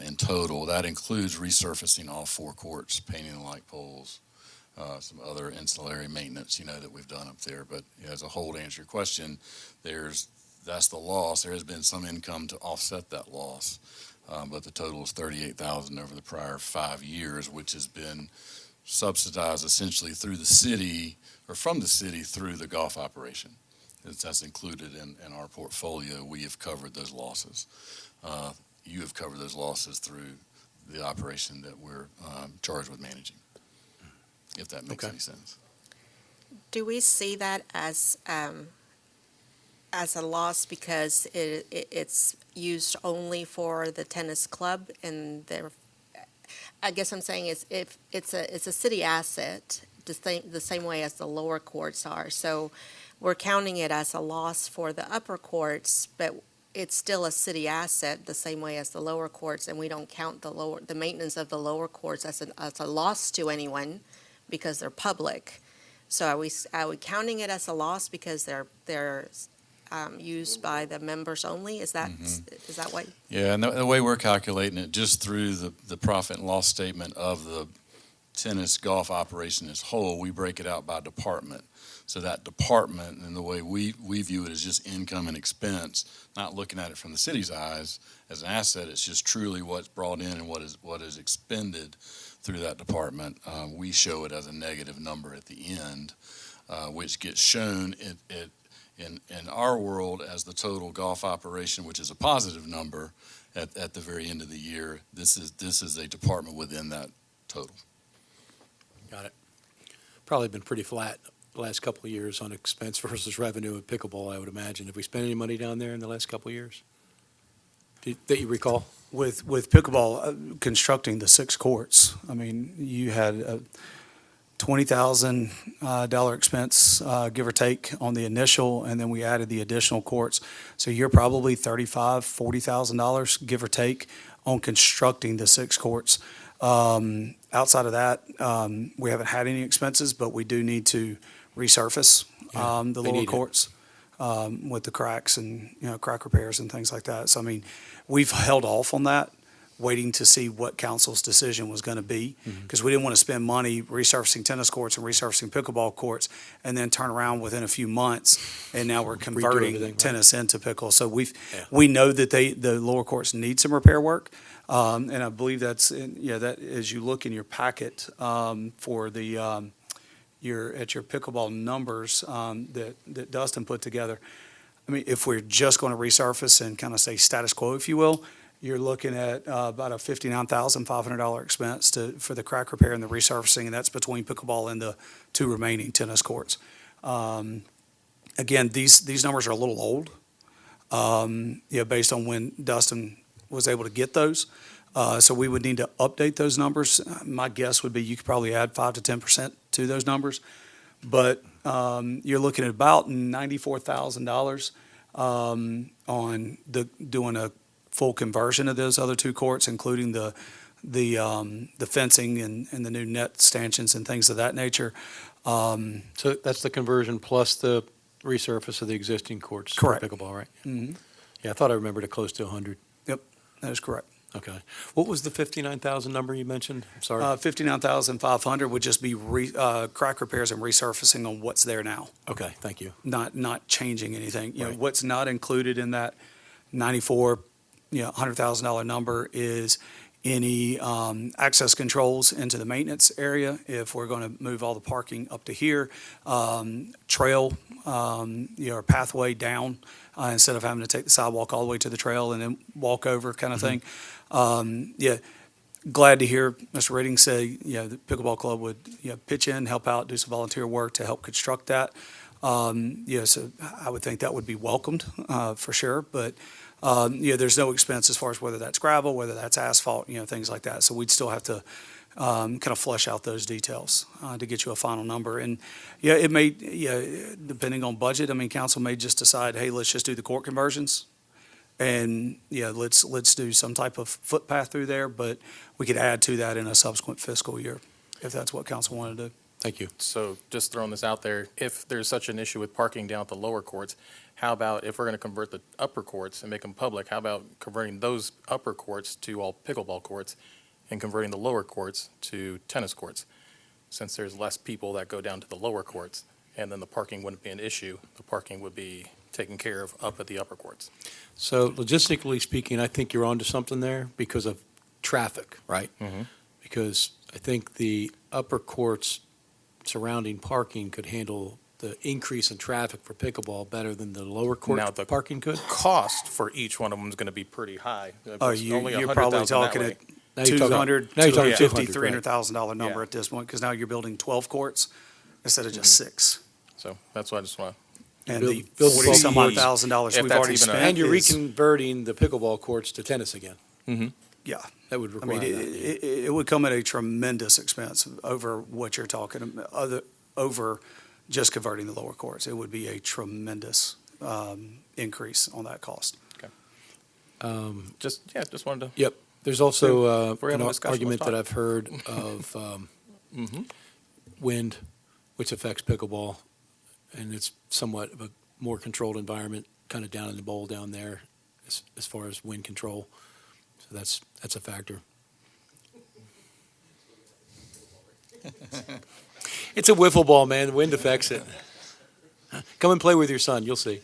in total. That includes resurfacing all 4 courts, painting the light poles, some other ancillary maintenance, that we've done up there. But as a whole, to answer your question, that's the loss. There has been some income to offset that loss, but the total is $38,000 over the prior 5 years, which has been subsidized essentially through the city or from the city through the golf operation. That's included in our portfolio. We have covered those losses. You have covered those losses through the operation that we're charged with managing, if that makes any sense. Do we see that as a loss because it's used only for the tennis club, and I guess I'm saying is if it's a city asset, the same way as the lower courts are. So we're counting it as a loss for the upper courts, but it's still a city asset the same way as the lower courts, and we don't count the maintenance of the lower courts as a loss to anyone because they're public. So are we counting it as a loss because they're used by the members only? Is that what? Yeah, and the way we're calculating it, just through the profit and loss statement of the tennis golf operation as whole, we break it out by department. So that department, and the way we view it, is just income and expense, not looking at it from the city's eyes as an asset. It's just truly what's brought in and what is expended through that department. We show it as a negative number at the end, which gets shown in our world as the total golf operation, which is a positive number at the very end of the year. This is a department within that total. Got it. Probably been pretty flat the last couple of years on expense versus revenue at pickleball, I would imagine. Have we spent any money down there in the last couple of years that you recall? With pickleball, constructing the 6 courts, I mean, you had a $20,000 expense, give or take, on the initial, and then we added the additional courts. So you're probably $35,000-$40,000, give or take, on constructing the 6 courts. Outside of that, we haven't had any expenses, but we do need to resurface the lower courts with the cracks and crack repairs and things like that. So I mean, we've held off on that, waiting to see what council's decision was going to be, because we didn't want to spend money resurfacing tennis courts and resurfacing pickleball courts and then turn around within a few months and now we're converting tennis into pickle. So we know that the lower courts need some repair work. And I believe that as you look in your packet for your pickleball numbers that Dustin put together. I mean, if we're just going to resurface and kind of say status quo, if you will, you're looking at about a $59,500 expense for the crack repair and the resurfacing, and that's between pickleball and the 2 remaining tennis courts. Again, these numbers are a little old, based on when Dustin was able to get those. So we would need to update those numbers. My guess would be you could probably add 5 to 10% to those numbers. But you're looking at about $94,000 on doing a full conversion of those other 2 courts, including the fencing and the new net stanchions and things of that nature. So that's the conversion plus the resurface of the existing courts. Correct. For pickleball, right? Mm-hmm. Yeah, I thought I remembered it close to 100. Yep, that is correct. Okay. What was the 59,000 number you mentioned? I'm sorry. 59,500 would just be crack repairs and resurfacing on what's there now. Okay, thank you. Not changing anything. Right. What's not included in that 94 $100,000 number is any access controls into the maintenance area, if we're going to move all the parking up to here, trail, or pathway down, instead of having to take the sidewalk all the way to the trail and then walk over kind of thing. Glad to hear Mr. Redding say, the pickleball club would, pitch in, help out, do some volunteer work to help construct that. So I would think that would be welcomed, for sure, but there's no expense as far as whether that's gravel, whether that's asphalt, things like that. So we'd still have to kind of flesh out those details to get you a final number. And it may, depending on budget, I mean, council may just decide, hey, let's just do the court conversions. And let's do some type of footpath through there, but we could add to that in a subsequent fiscal year if that's what council wanted to do. Thank you. So just throwing this out there, if there's such an issue with parking down at the lower courts, how about if we're going to convert the upper courts and make them public, how about converting those upper courts to all pickleball courts and converting the lower courts to tennis courts? Since there's less people that go down to the lower courts, and then the parking wouldn't be an issue, the parking would be taken care of up at the upper courts. So logistically speaking, I think you're onto something there because of traffic, right? Mhm. Because I think the upper courts surrounding parking could handle the increase in traffic for pickleball better than the lower court Now, the parking could. Cost for each one of them is going to be pretty high. Oh, It's only you're probably 100,000 that talking way. at Now you're talking- $200, now you're talking $250, $200, right. $300,000 number Yeah. at this point, because now you're building 12 courts instead of just 6. So that's why I just want And Build- the build 40 some 12 odd thousand dollars If we've that's already even a- spent. And you're is- reconverting the pickleball courts to tennis again. Yeah. That would I require mean, that. it would come at a tremendous expense over what you're talking, over just converting the lower courts. It would be a tremendous increase on that cost. just wanted to. Yep. There's also If we're an having a discussion, argument let's that talk. I've heard of wind, which affects pickleball, and it's somewhat of a more controlled environment, kind of down in the bowl down there as far as wind control. So that's a factor. It's a wiffle ball, man. The wind affects it. Come and play with your son. You'll see.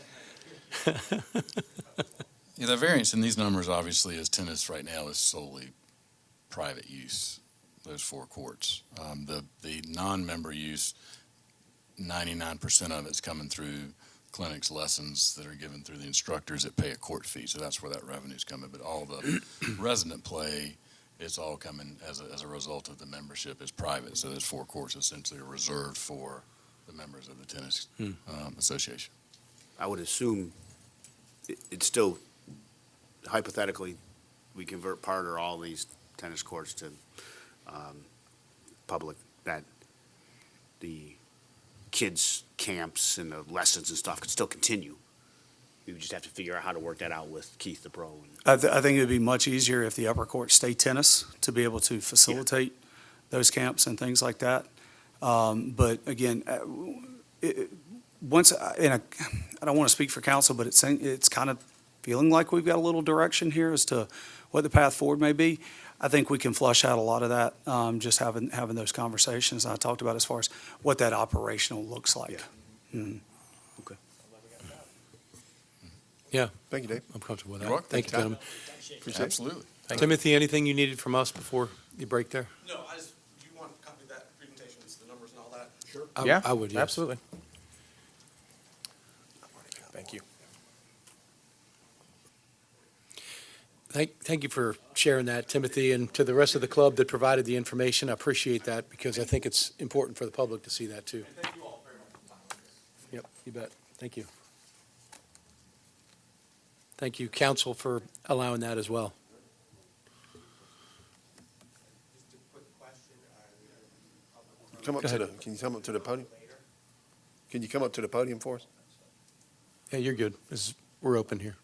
Yeah, the variance in these numbers obviously is tennis right now is solely private use, those 4 courts. The non-member use, 99% of it's coming through clinics, lessons that are given through the instructors that pay a court fee. So that's where that revenue's coming. But all the resident play, it's all coming as a result of the membership is private. So those 4 courts essentially are reserved for the members of the tennis association. I would assume it's still, hypothetically, we convert part or all these tennis courts to public, that the kids' camps and the lessons and stuff could still continue. We would just have to figure out how to work that out with Keith, the pro. I think it would be much easier if the upper courts stay tennis to be able to facilitate those camps and things like that. But again, I don't want to speak for council, but it's kind of feeling like we've got a little direction here as to what the path forward may be. I think we can flush out a lot of that, just having those conversations I talked about as far as what that operational looks like. Yeah, Thank you, Dave. I'm comfortable with You're that. welcome. Thank you, gentlemen. Appreciate it. Absolutely. Timothy, anything you needed from us before you break there? No, do you want a copy of that presentation, the numbers and all that? Sure. I would, yes. Absolutely. Thank you. Thank you for sharing that, Timothy, and to the rest of the club that provided the information. I appreciate that because I think it's important for the public to see that too. Thank you all very much for the time on this. Yep, you bet. Thank you. Thank you, council, for allowing that as well. Just a quick question. Come up to the, can you come up to the podium? Can you come up to the podium for us? Yeah, you're good. We're open here.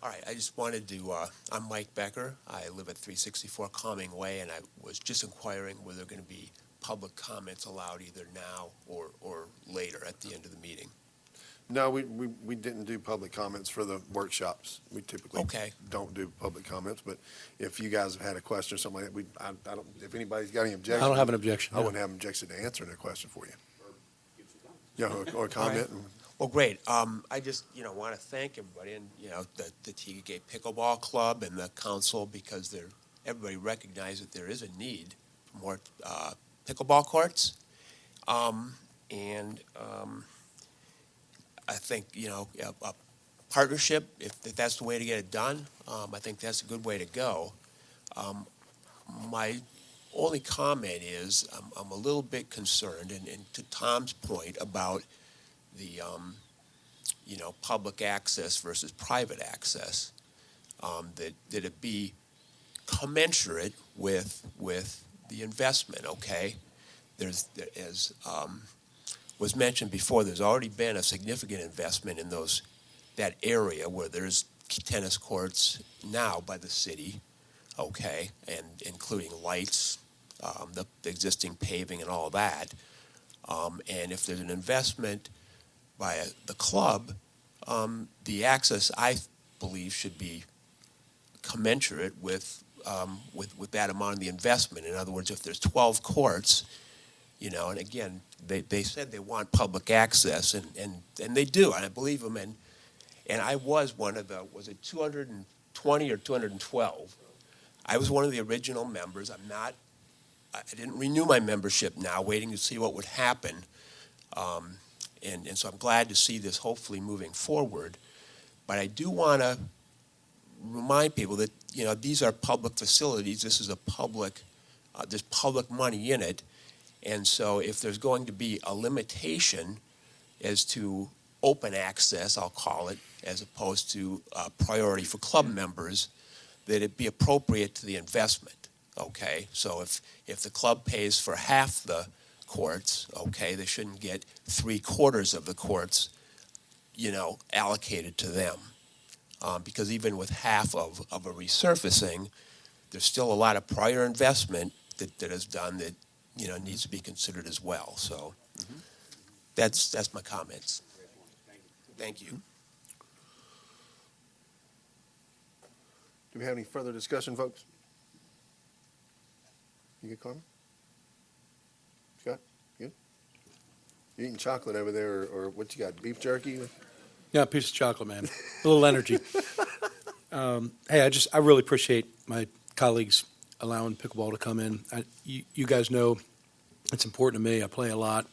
All right, I just wanted to, I'm Mike Becker. I live at 364 Calming Way, and I was just inquiring whether there are going to be public comments allowed either now or later at the end of the meeting. No, we didn't do public comments for the workshops. We typically Okay. don't do public comments, but if you guys have had a question or something like that, I don't, if anybody's got any objection. I don't have an objection. I wouldn't have an objection to answering a question for you. Yeah, or comment. Well, great. I just, want to thank everybody and, the TK Pickleball Club and the council because everybody recognized that there is a need for more pickleball courts. I think, a partnership, if that's the way to get it done, I think that's a good way to go. My only comment is I'm a little bit concerned, and to Tom's point about the, public access versus private access, that it be commensurate with the investment, okay? As was mentioned before, there's already been a significant investment in that area where there's tennis courts now by the city, okay, and including lights, the existing paving and all that. And if there's an investment by the club, the access, I believe, should be commensurate with that amount of the investment. In other words, if there's 12 courts, and again, they said they want public access, and they do, and I believe them. And I was one of was it 220 or 212? I was one of the original members. I didn't renew my membership now, waiting to see what would happen. And so I'm glad to see this hopefully moving forward. But I do want to remind people that, these are public facilities. This is there's public money in it. And so if there's going to be a limitation as to open access, I'll call it, as opposed to priority for club members, that it be appropriate to the investment, okay? So if the club pays for half the courts, okay, they shouldn't get 3/4 of the courts, allocated to them. Because even with half of a resurfacing, there's still a lot of prior investment that is done that, needs to be considered as well. So that's my comments. Thank you. Do we have any further discussion, folks? You good, Carmen? Scott, good? You eating chocolate over there, or what you got, beef jerky? Yeah, a piece of chocolate, man. A little energy. Hey, I really appreciate my colleagues allowing pickleball to come in. You guys know it's important to me. I play a lot.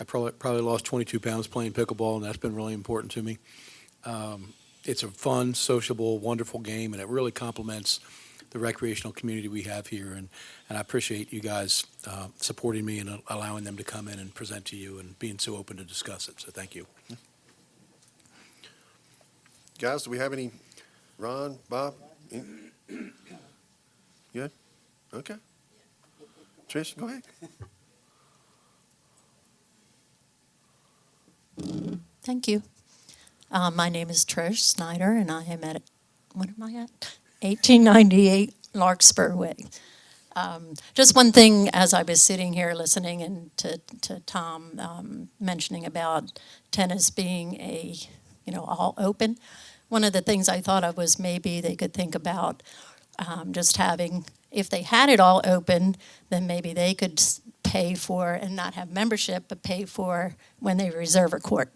I probably lost 22 pounds playing pickleball, and that's been really important to me. It's a fun, sociable, wonderful game, and it really complements the recreational community we have here. And I appreciate you guys supporting me and allowing them to come in and present to you and being so open to discuss it. So thank you. Guys, do we have any? Ron, Bob? Good? Okay. Trish, go ahead. Thank you. My name is Trish Snyder, and I am at, what am I at? 1898 Larkspur Way. Just one thing, as I was sitting here listening and to Tom mentioning about tennis being all open, one of the things I thought of was maybe they could think about just having, if they had it all open, then maybe they could pay for and not have membership, but pay for when they reserve a court.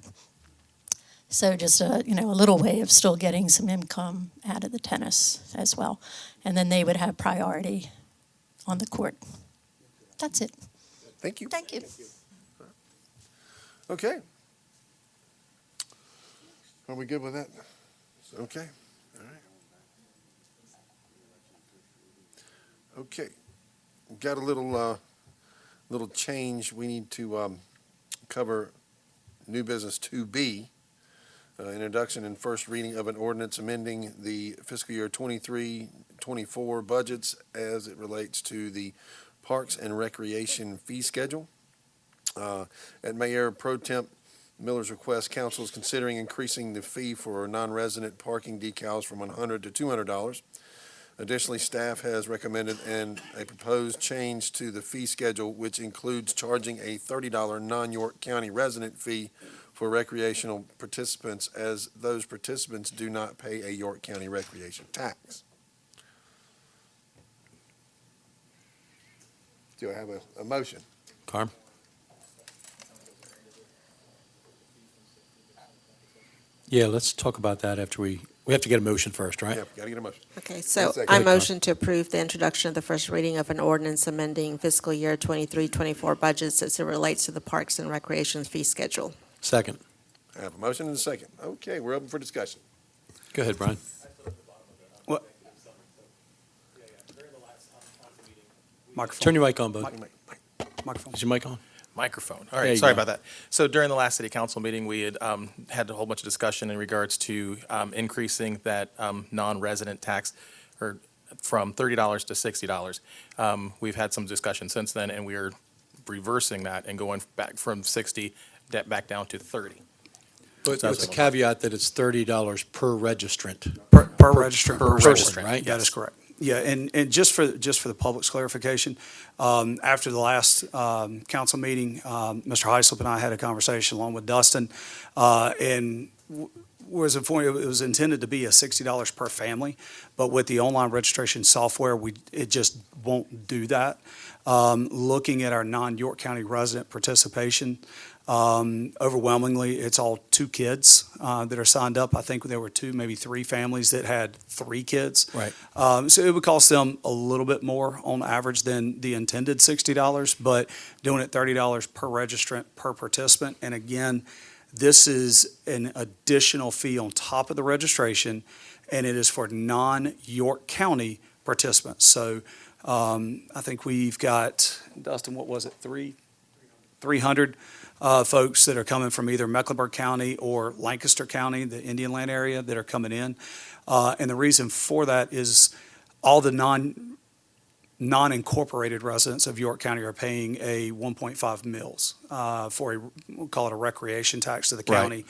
So just a little way of still getting some income out of the tennis as well. And then they would have priority on the court. That's it. Thank you. Thank you. Okay. Are we good with that? Okay. All right. Okay. We've got a little change. We need to cover new business 2B. Introduction and first reading of an ordinance amending the fiscal year 23-24 budgets as it relates to the Parks and Recreation fee schedule. At Mayor Pro Temp Miller's request, council is considering increasing the fee for non-resident parking decals from $100 to $200. Additionally, staff has recommended a proposed change to the fee schedule, which includes charging a $30 non-York County resident fee for recreational participants, as those participants do not pay a York County recreation tax. Do I have a motion? Carm? Yeah, let's talk about that after we have to get a motion first, right? Yeah, gotta get a motion. Okay, so second. I motion to approve the introduction of the first reading of an ordinance amending fiscal year 23-24 budgets as it relates to the Parks and Recreation fee schedule. Second. I have a motion and a second. Okay, we're open for discussion. Go ahead, Brian. Microphone. Turn your mic on, bud. Microphone. Is your mic on? Microphone. All There you right, sorry go. about that. So during the last city council meeting, we had had a whole bunch of discussion in regards to increasing that non-resident tax or from $30 to $60. We've had some discussion since then, and we are reversing that and going back from 60 back down to 30. But with the caveat that it's $30 per registrant. Per registrant. per person, registrant, right? That is correct. Yeah, and just for the public's clarification, after the last council meeting, Mr. Heislip and I had a conversation along with Dustin, and was informed it was intended to be a $60 per family, but with the online registration software, it just won't do that. Looking at our non-York County resident participation, overwhelmingly, it's all 2 kids that are signed up. I think there were 2, maybe 3 families that had 3 kids. Right. So it would cost them a little bit more on average than the intended $60, but doing it $30 per registrant, per participant. And again, this is an additional fee on top of the registration, and it is for non-York County participants. So I think we've got, Dustin, what was it, 300 folks that are coming from either Mecklenburg County or Lancaster County, the Indian Land area, that are coming in. And the reason for that is all the non-incorporated residents of York County are paying a 1.5 mils for we'll call it a recreation tax to the Right. county.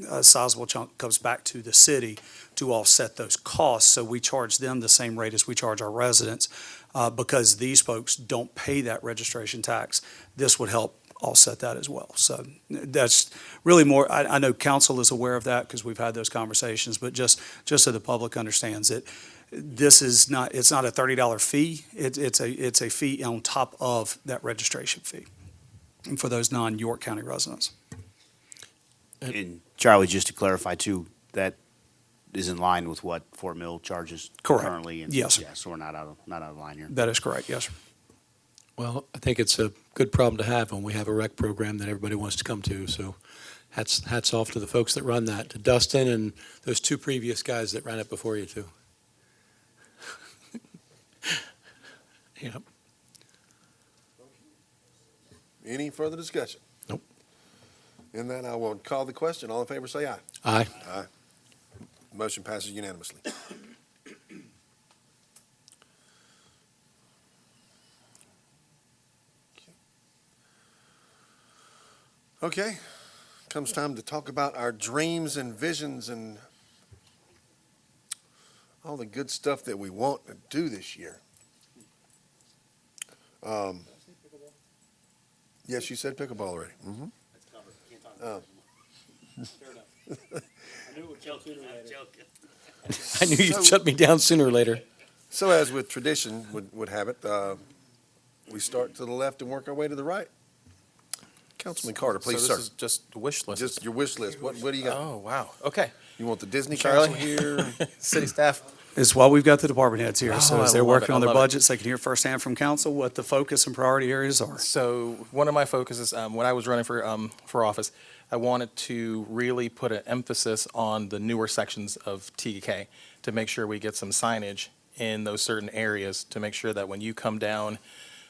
A sizable chunk comes back to the city to offset those costs. So we charge them the same rate as we charge our residents because these folks don't pay that registration tax. This would help offset that as well. So that's really more, I know council is aware of that because we've had those conversations, but just so the public understands it, this is not, it's not a $30 fee. It's a fee on top of that registration fee for those non-York County residents. And Charlie, just to clarify too, that is in line with what Fort Mill charges Correct. currently. And Yes. Yeah, so we're not out of line here. That is correct, yes, sir. Well, I think it's a good problem to have when we have a rec program that everybody wants to come to. So hats off to the folks that run that, to Dustin and those 2 previous guys that ran it before you too. Yep. Any further discussion? Nope. In that, I will call the question. All in favor, say aye. Aye. Aye. Motion passes unanimously. Okay, comes time to talk about our dreams and visions and all the good stuff that we want to do this year. Yes, you said pickleball already. Mm-hmm. I knew you'd So- shut me down sooner or later. So as with tradition would have it, we start to the left and work our way to the right. Councilman Carter, please, so sir. this is just wish list. Just your wish list. What do you got? Oh, wow. Okay. You want the Disney Charlie? Castle here? City staff. It's why we've got the department heads here. So Oh, as I they're love working it. on I their love it. budgets, they can hear firsthand from council what the focus and priority areas are. So one of my focuses, when I was running for office, I wanted to really put an emphasis on the newer sections of TK to make sure we get some signage in those certain areas to make sure that when you come down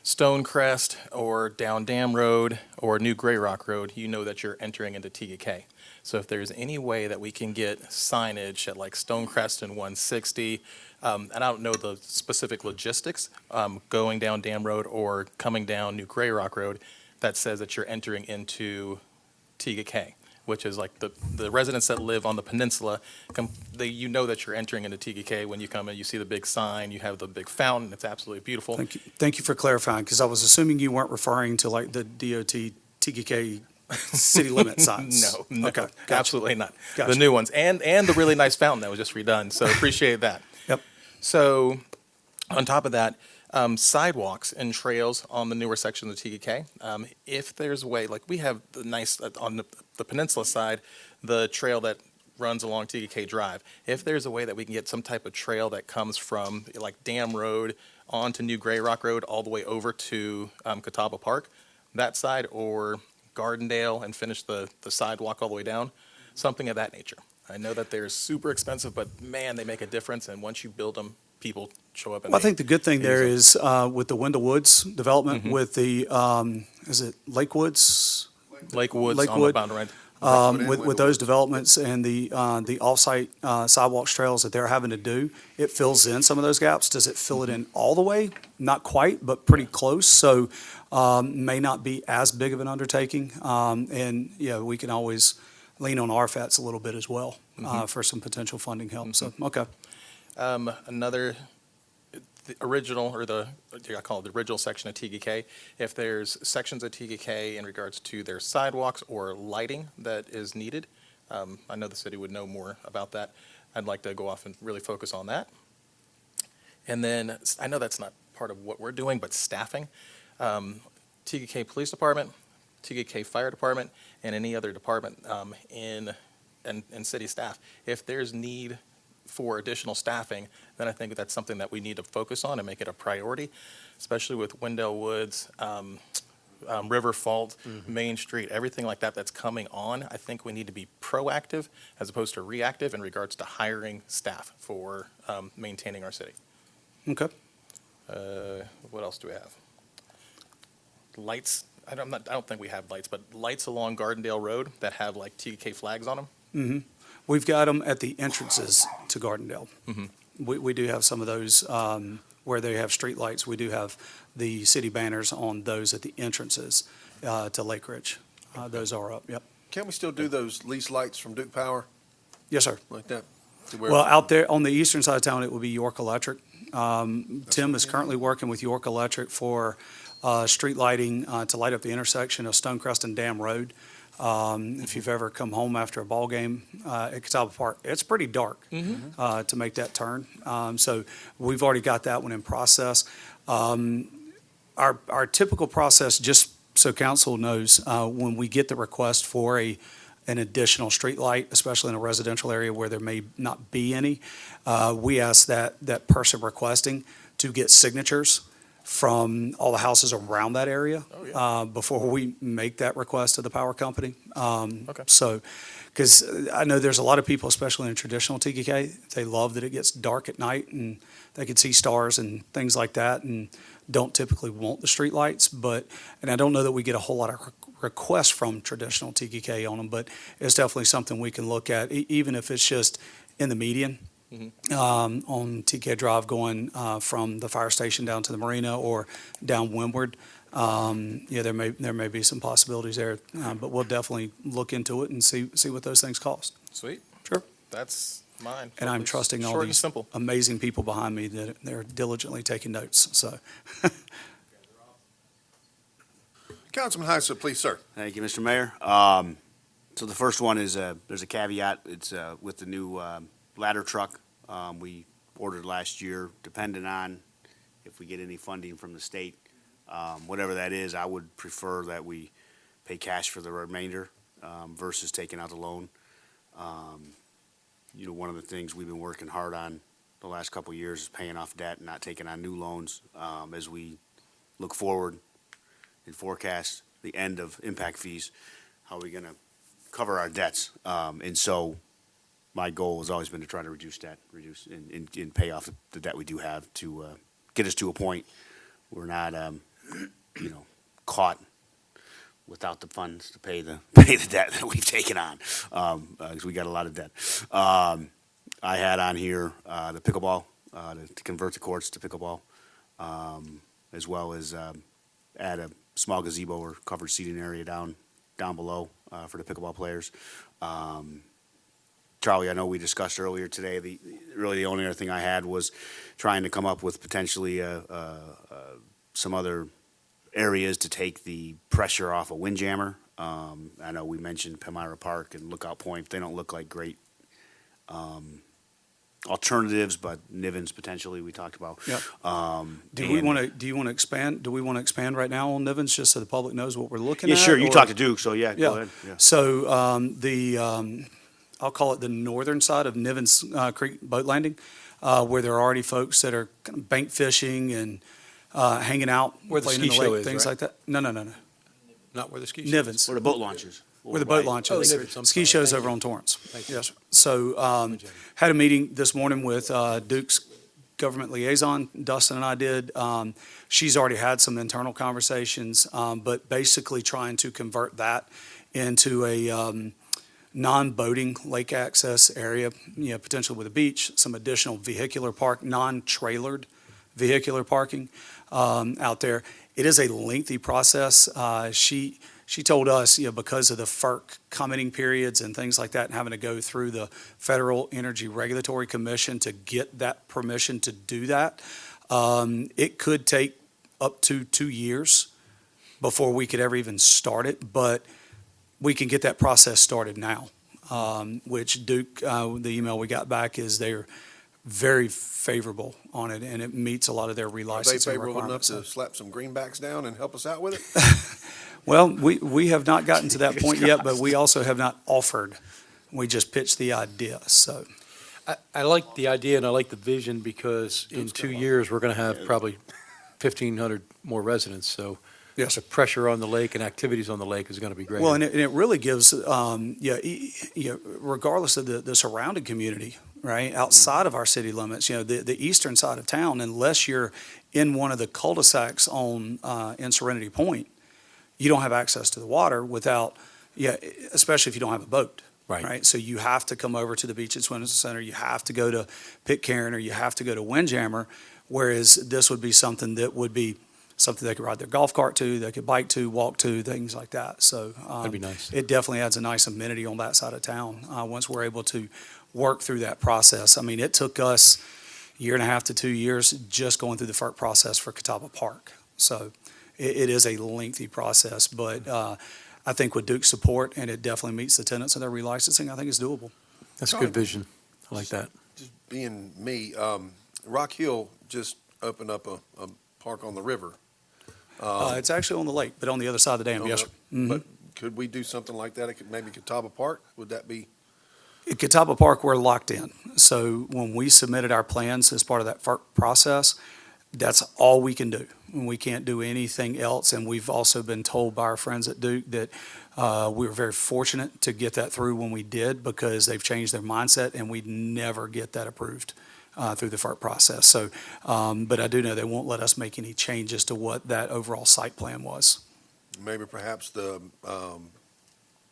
Stonecrest or down Dam Road or New Gray Rock Road, you know that you're entering into TK. So if there's any way that we can get signage at like Stonecrest and 160, and I don't know the specific logistics, going down Dam Road or coming down New Gray Rock Road, that says that you're entering into TK, which is like the residents that live on the peninsula, you know that you're entering into TK when you come in, you see the big sign, you have the big fountain, it's absolutely beautiful. Thank you for clarifying, because I was assuming you weren't referring to like the DOT TKK city limit signs. No, Okay, gotcha. absolutely not. Gotcha. The new ones, and the really nice fountain that was just redone, so appreciate that. Yep. So, on top of that, Sidewalks and trails on the newer section of the TDK. If there's a way, like we have the nice, on the peninsula side, the trail that runs along TDK Drive. If there's a way that we can get some type of trail that comes from like Dam Road onto New Gray Rock Road all the way over to Catawba Park, that side, or Gardendale and finish the sidewalk all the way down, something of that nature. I know that they're super expensive, but man, they make a difference. And once you build them, people show up. And Well, I think the good thing there use is with the Wendell Woods development, with the, is it Lake Woods? Lake Woods on the Lakewood. boundary. Right? With those developments and the off-site sidewalks, trails that they're having to do, it fills in some of those gaps. Does it fill it in all the way? Not quite, but pretty close. So may not be as big of an undertaking. And, yeah, we can always lean on RFATs a little bit as well for some potential funding help. So, okay. Another, the original, or I call it the original section of TGK, if there's sections of TGK in regards to their sidewalks or lighting that is needed, I know the city would know more about that. I'd like to go off and really focus on that. And then, I know that's not part of what we're doing, but staffing. TGK Police Department, TGK Fire Department, and any other department in city staff. If there's need for additional staffing, then I think that's something that we need to focus on and make it a priority, especially with Wendell Woods, River Fault, Main Street, everything like that that's coming on. I think we need to be proactive as opposed to reactive in regards to hiring staff for maintaining our city. Okay. What else do we have? Lights. I don't think we have lights, but lights along Gardendale Road that have like TK flags on them. We've got them at the entrances to Gardendale. We do have some of those where they have street lights. We do have the city banners on those at the entrances to Lake Ridge. Those are up, yep. Can't we still do those lease lights from Duke Power Yes, sir. like that? To where- Well, out there on the eastern side of town, it would be York Electric. Tim is currently working with York Electric for street lighting to light up the intersection of Stonecrest and Dam Road. If you've ever come home after a ball game at Catawba Park, it's pretty dark to make that turn. So we've already got that one in process. Our typical process, just so council knows, when we get the request for an additional street light, especially in a residential area where there may not be any, we ask that person requesting to get signatures from all the houses around that area before we make that request to the power company. Okay. So, because I know there's a lot of people, especially in traditional TKK, they love that it gets dark at night and they can see stars and things like that and don't typically want the street lights. And I don't know that we get a whole lot of requests from traditional TKK on them, but it's definitely something we can look at, even if it's just in the median. On TK Drive going from the fire station down to the marina or down Windward. There may be some possibilities there, but we'll definitely look into it and see what those things cost. Sweet. Sure. That's mine. And I'm It's trusting all short and these simple. amazing people behind me that they're diligently taking notes, so. Councilman Heisler, please, sir. Thank you, Mr. Mayor. So the first one is, there's a caveat. It's with the new ladder truck we ordered last year, depending on if we get any funding from the state. Whatever that is, I would prefer that we pay cash for the remainder versus taking out the loan. One of the things we've been working hard on the last couple of years is paying off debt and not taking on new loans as we look forward and forecast the end of impact fees. How are we going to cover our debts? And so my goal has always been to try to reduce debt, and pay off the debt we do have to get us to a point where we're not, caught without the funds to pay the debt that we've taken on, because we got a lot of debt. I had on here the pickleball, to convert the courts to pickleball, as well as add a small gazebo or covered seating area down below for the pickleball players. Charlie, I know we discussed earlier today, the only other thing I had was trying to come up with potentially some other areas to take the pressure off a windjammer. I know we mentioned Palmyra Park and Lookout Point. They don't look like great alternatives, but Nivens potentially we talked about. Yep. Do you want to expand? Do we want to expand right now on Nivens, just so the public knows what we're looking Yeah, at? sure. You or- talked to Duke, so yeah, Yeah. go ahead. Yeah. So I'll call it the northern side of Nivens Creek Boat Landing, where there are already folks that are kind of bank fishing and hanging out, Where the playing in ski the show lake, is, things right? like that. No. Not where the ski show is. Nivens, Where the boat launches. where the boat launch Oh, is. Nivens, I'm Ski sorry. show's Thank over you. on Torrance. Thank you. Yes, sir. So had a meeting this morning with Duke's government liaison, Dustin and I did. She's already had some internal conversations, but basically trying to convert that into a non-boating lake access area, potentially with a beach, some additional vehicular park, non-trailered vehicular parking out there. It is a lengthy process. She told us, because of the FERC commenting periods and things like that, and having to go through the Federal Energy Regulatory Commission to get that permission to do that, it could take up to 2 years before we could ever even start it, but we can get that process started now, which Duke, the email we got back is they're very favorable on it, and it meets a lot of their Are they relicensing favorable enough requirements. to slap some greenbacks down and help us out with it? Well, we have not gotten to that point yet, but we also have not offered. We just pitched the idea, so. I like the idea and I like the vision because in 2 years, we're going to have probably 1,500 more residents. So Yes. the pressure on the lake and activities on the lake is going to be great. Well, and it really gives, regardless of the surrounding community, right, outside of our city limits, the eastern side of town, unless you're in one of the cul-de-sacs in Serenity Point, you don't have access to the water without, especially if you don't have a boat. Right. So you have to come over to the Beach and Swimming Center, you have to go to Pitcairn, or you have to go to Windjammer, whereas this would be something that would be something they could ride their golf cart to, they could bike to, walk to, things like that. So That'd be nice. it definitely adds a nice amenity on that side of town once we're able to work through that process. I mean, it took us a year and a half to 2 years just going through the FERC process for Catawba Park. So it is a lengthy process, but I think with Duke's support, and it definitely meets the tenets of their relicensing, I think it's doable. That's a good vision. I like that. Just being me, Rock Hill just opened up a park on the river. It's actually on the lake, but on the other side of the dam, On yes, the- sir. Mhm. But could we do something like that? Maybe Catawba Park? Would that be? At Catawba Park, we're locked in. So when we submitted our plans as part of that FERC process, that's all we can do. We can't do anything else. And we've also been told by our friends at Duke that we were very fortunate to get that through when we did, because they've changed their mindset and we'd never get that approved through the FERC process. So, but I do know they won't let us make any changes to what that overall site plan was. Maybe perhaps the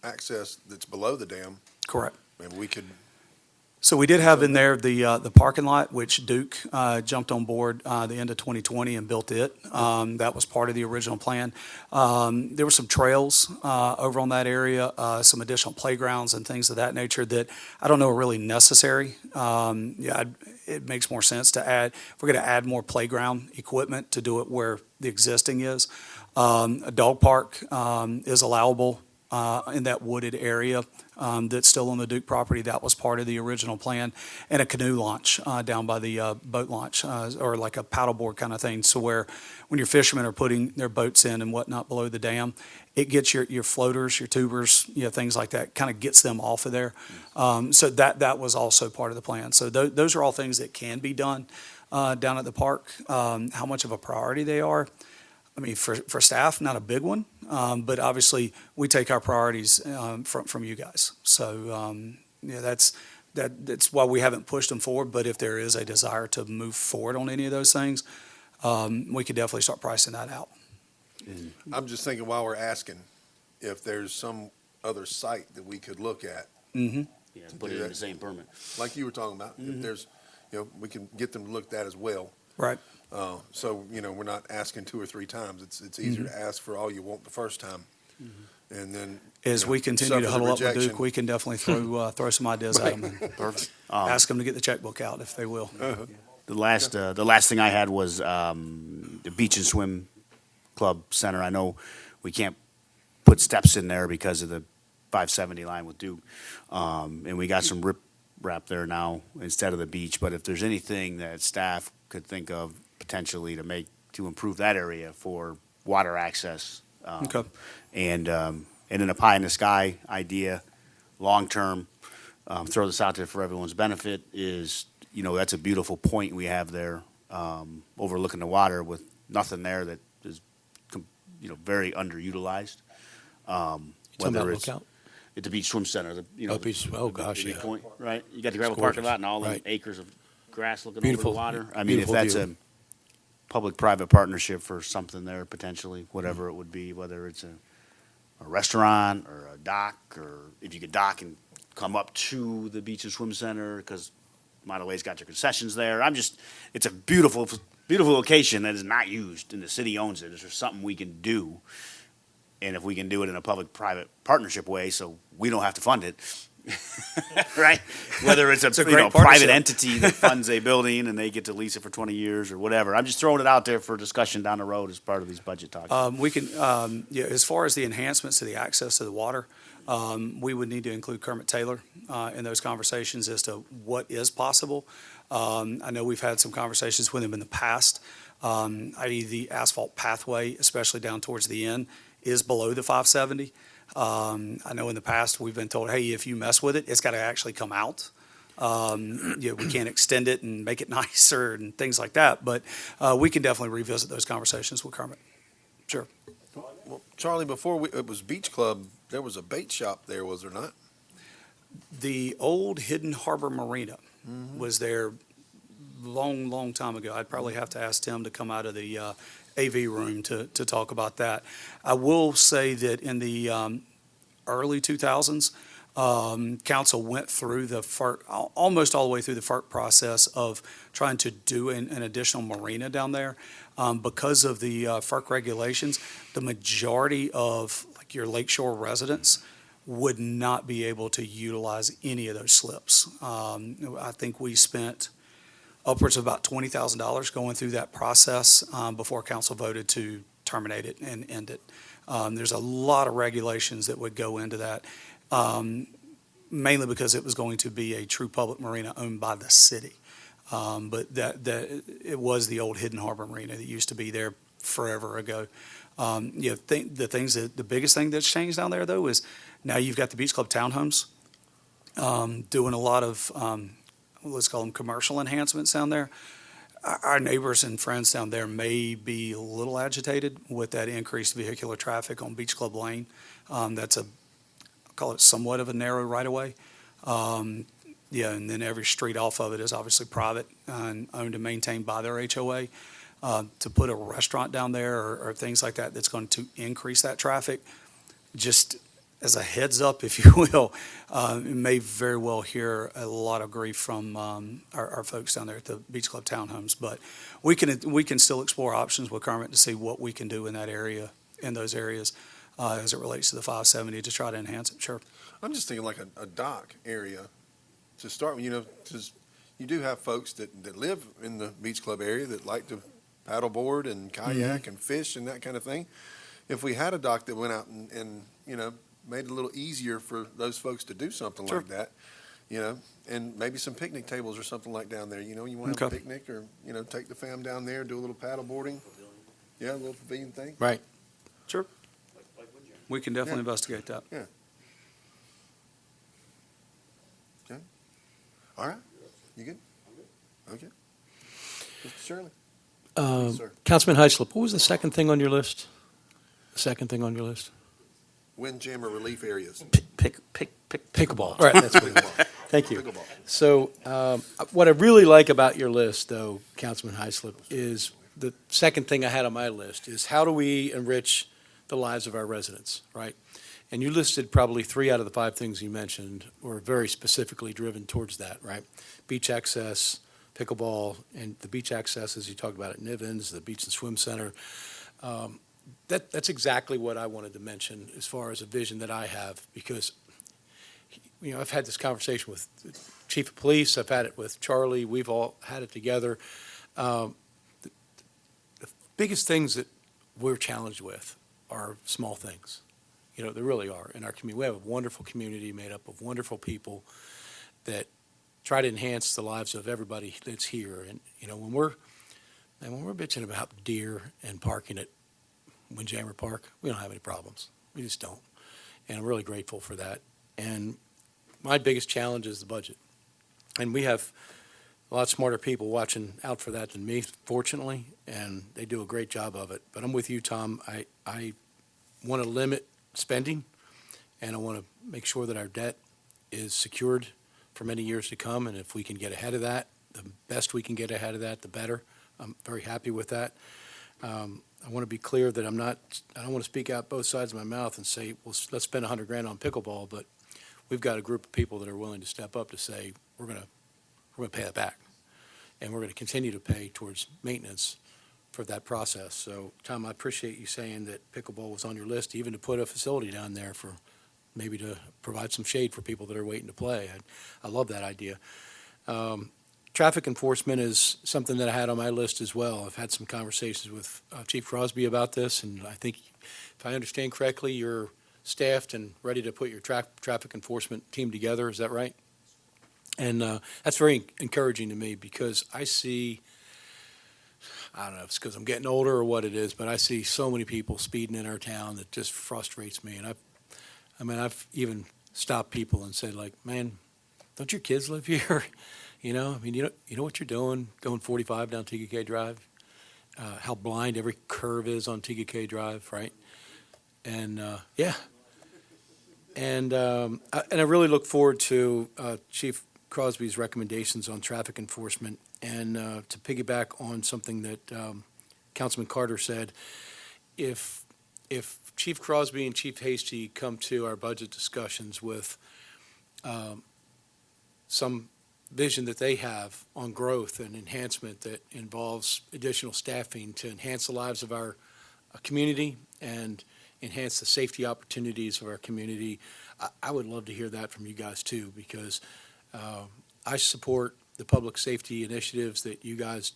access that's below the dam, Correct. maybe we could, So we did have in there the parking lot, which Duke jumped on board the end of 2020 and built it. That was part of the original plan. There were some trails over on that area, some additional playgrounds and things of that nature that I don't know are really necessary. It makes more sense to add, if we're going to add more playground equipment, to do it where the existing is. A dog park is allowable in that wooded area that's still on the Duke property. That was part of the original plan. And a canoe launch down by the boat launch, or like a paddleboard kind of thing. So where when your fishermen are putting their boats in and whatnot below the dam, it gets your floaters, your tubers, things like that, kind of gets them off of there. So that was also part of the plan. So those are all things that can be done down at the park. How much of a priority they are, I mean, for staff, not a big one, but obviously we take our priorities from you guys. So that's why we haven't pushed them forward. But if there is a desire to move forward on any of those things, we could definitely start pricing that out. I'm just thinking while we're asking, if there's some other site that we could look at, Mm-hmm. Yeah, To put do it in that. the same permit. like you were talking about, if there's, we can get them to look at that as well. Right. So, we're not asking 2 or 3 times. It's easier to ask for all you want the first time. And then. As we continue suffer to the huddle up with rejection. Duke, we can definitely throw some ideas at them and Perfect. ask them to get the checkbook out if they will. The last thing I had was the Beach and Swim Club Center. I know we can't put steps in there because of the 570 line with Duke, and we got some wrap there now instead of the beach, but if there's anything that staff could think of potentially to improve that area for water access. Okay. And then a pie in the sky idea, long-term, throw this out there for everyone's benefit, is, that's a beautiful point we have there, overlooking the water with nothing there that is, very underutilized. Talking Whether about it's lookout? at the beach swim center, gosh, the yeah. point, right? You got the gravel It's parking gorgeous. lot and all the Right. acres of grass looking Beautiful. over the water. I mean, if Beautiful that's view. a public-private partnership for something there potentially, whatever it would be, whether it's a restaurant or a dock, or if you could dock and come up to the beach and swim center, because Monterey's got their concessions there. It's a beautiful, beautiful location that is not used, and the city owns it. Is there something we can do? And if we can do it in a public-private partnership way, so we don't have to fund it, right? Whether it's a a great private partnership. entity that funds a building and they get to lease it for 20 years or whatever. I'm just throwing it out there for discussion down the road as part of these budget talks. We can, as far as the enhancements to the access to the water, we would need to include Kermit Taylor in those conversations as to what is possible. I know we've had some conversations with him in the past, i.e. the asphalt pathway, especially down towards the end, is below the 570. I know in the past, we've been told, hey, if you mess with it, it's got to actually come out. We can't extend it and make it nicer and things like that, but we can definitely revisit those conversations with Kermit. Sure. Well, Charlie, before it was Beach Club, there was a bait shop there, was there not? The old Hidden Harbor Marina was there long, long time ago. I'd probably have to ask Tim to come out of the AV room to talk about that. I will say that in the early 2000s, council went through the FERC, almost all the way through the FERC process of trying to do an additional marina down there. Because of the FERC regulations, the majority of like your lakeshore residents would not be able to utilize any of those slips. I think we spent upwards of about $20,000 going through that process before council voted to terminate it and end it. There's a lot of regulations that would go into that, mainly because it was going to be a true public marina owned by the city. But it was the old Hidden Harbor Marina that used to be there forever ago. The biggest thing that's changed down there, though, is now you've got the Beach Club townhomes doing a lot of, let's call them commercial enhancements down there. Our neighbors and friends down there may be a little agitated with that increased vehicular traffic on Beach Club Lane. That's I'll call it somewhat of a narrow right-of-way. And then every street off of it is obviously private and owned and maintained by their HOA. To put a restaurant down there or things like that that's going to increase that traffic, just as a heads up, if you will, it may very well hear a lot of grief from our folks down there at the Beach Club townhomes. But we can still explore options with Kermit to see what we can do in that area, in those areas, as it relates to the 570 to try to enhance it. Sure. I'm just thinking like a dock area to start with, because you do have folks that live in the Beach Club area that like to paddleboard and kayak and fish and that kind of thing. If we had a dock that went out and made it a little easier for those folks to do something Sure. like that, and maybe some picnic tables or something like down there, you want to have a Okay. picnic or, take the fam down there, do a little paddle boarding. Yeah, a little pavilion thing. Right. Sure. We can definitely Yeah. investigate that. All right, you good? Okay. Mr. Shirley? Um, Sir. Councilman Heislip, what was the second thing on your list? The second thing on your list? Windjammer relief areas. Pickleball. Right, that's what it was. Thank you. Pickleball. So what I really like about your list, though, Councilman Heislip, is the second thing I had on my list is how do we enrich the lives of our residents, right? And you listed probably 3 out of the 5 things you mentioned were very specifically driven towards that, right? Beach access, pickleball, and the beach access, as you talked about at Nivens, the beach and swim center. That's exactly what I wanted to mention as far as a vision that I have, because I've had this conversation with the chief of police, I've had it with Charlie, we've all had it together. The biggest things that we're challenged with are small things. There really are in our community. We have a wonderful community made up of wonderful people that try to enhance the lives of everybody that's here. And, when we're bitching about deer and parking at Windjammer Park, we don't have any problems. We just don't. And I'm really grateful for that. And my biggest challenge is the budget. And we have a lot smarter people watching out for that than me, fortunately, and they do a great job of it. But I'm with you, Tom. I want to limit spending, and I want to make sure that our debt is secured for many years to come. And if we can get ahead of that, the best we can get ahead of that, the better. I'm very happy with that. I want to be clear that I don't want to speak out both sides of my mouth and say, well, let's spend $100,000 on pickleball, but we've got a group of people that are willing to step up to say, we're going to pay it back. And we're going to continue to pay towards maintenance for that process. So, Tom, I appreciate you saying that pickleball was on your list, even to put a facility down there for maybe to provide some shade for people that are waiting to play. I love that idea. Traffic enforcement is something that I had on my list as well. I've had some conversations with Chief Crosby about this, and I think, if I understand correctly, you're staffed and ready to put your traffic enforcement team together. Is that right? And that's very encouraging to me because I see, I don't know if it's because I'm getting older or what it is, but I see so many people speeding in our town that just frustrates me. And I've even stopped people and said, like, man, don't your kids live here? You know what you're doing, going 45 down TKK Drive, how blind every curve is on TKK Drive, right? And yeah, and I really look forward to Chief Crosby's recommendations on traffic enforcement. And to piggyback on something that Councilman Carter said, if Chief Crosby and Chief Hasty come to our budget discussions with some vision that they have on growth and enhancement that involves additional staffing to enhance the lives of our community and enhance the safety opportunities of our community, I would love to hear that from you guys too, because I support the public safety initiatives that you guys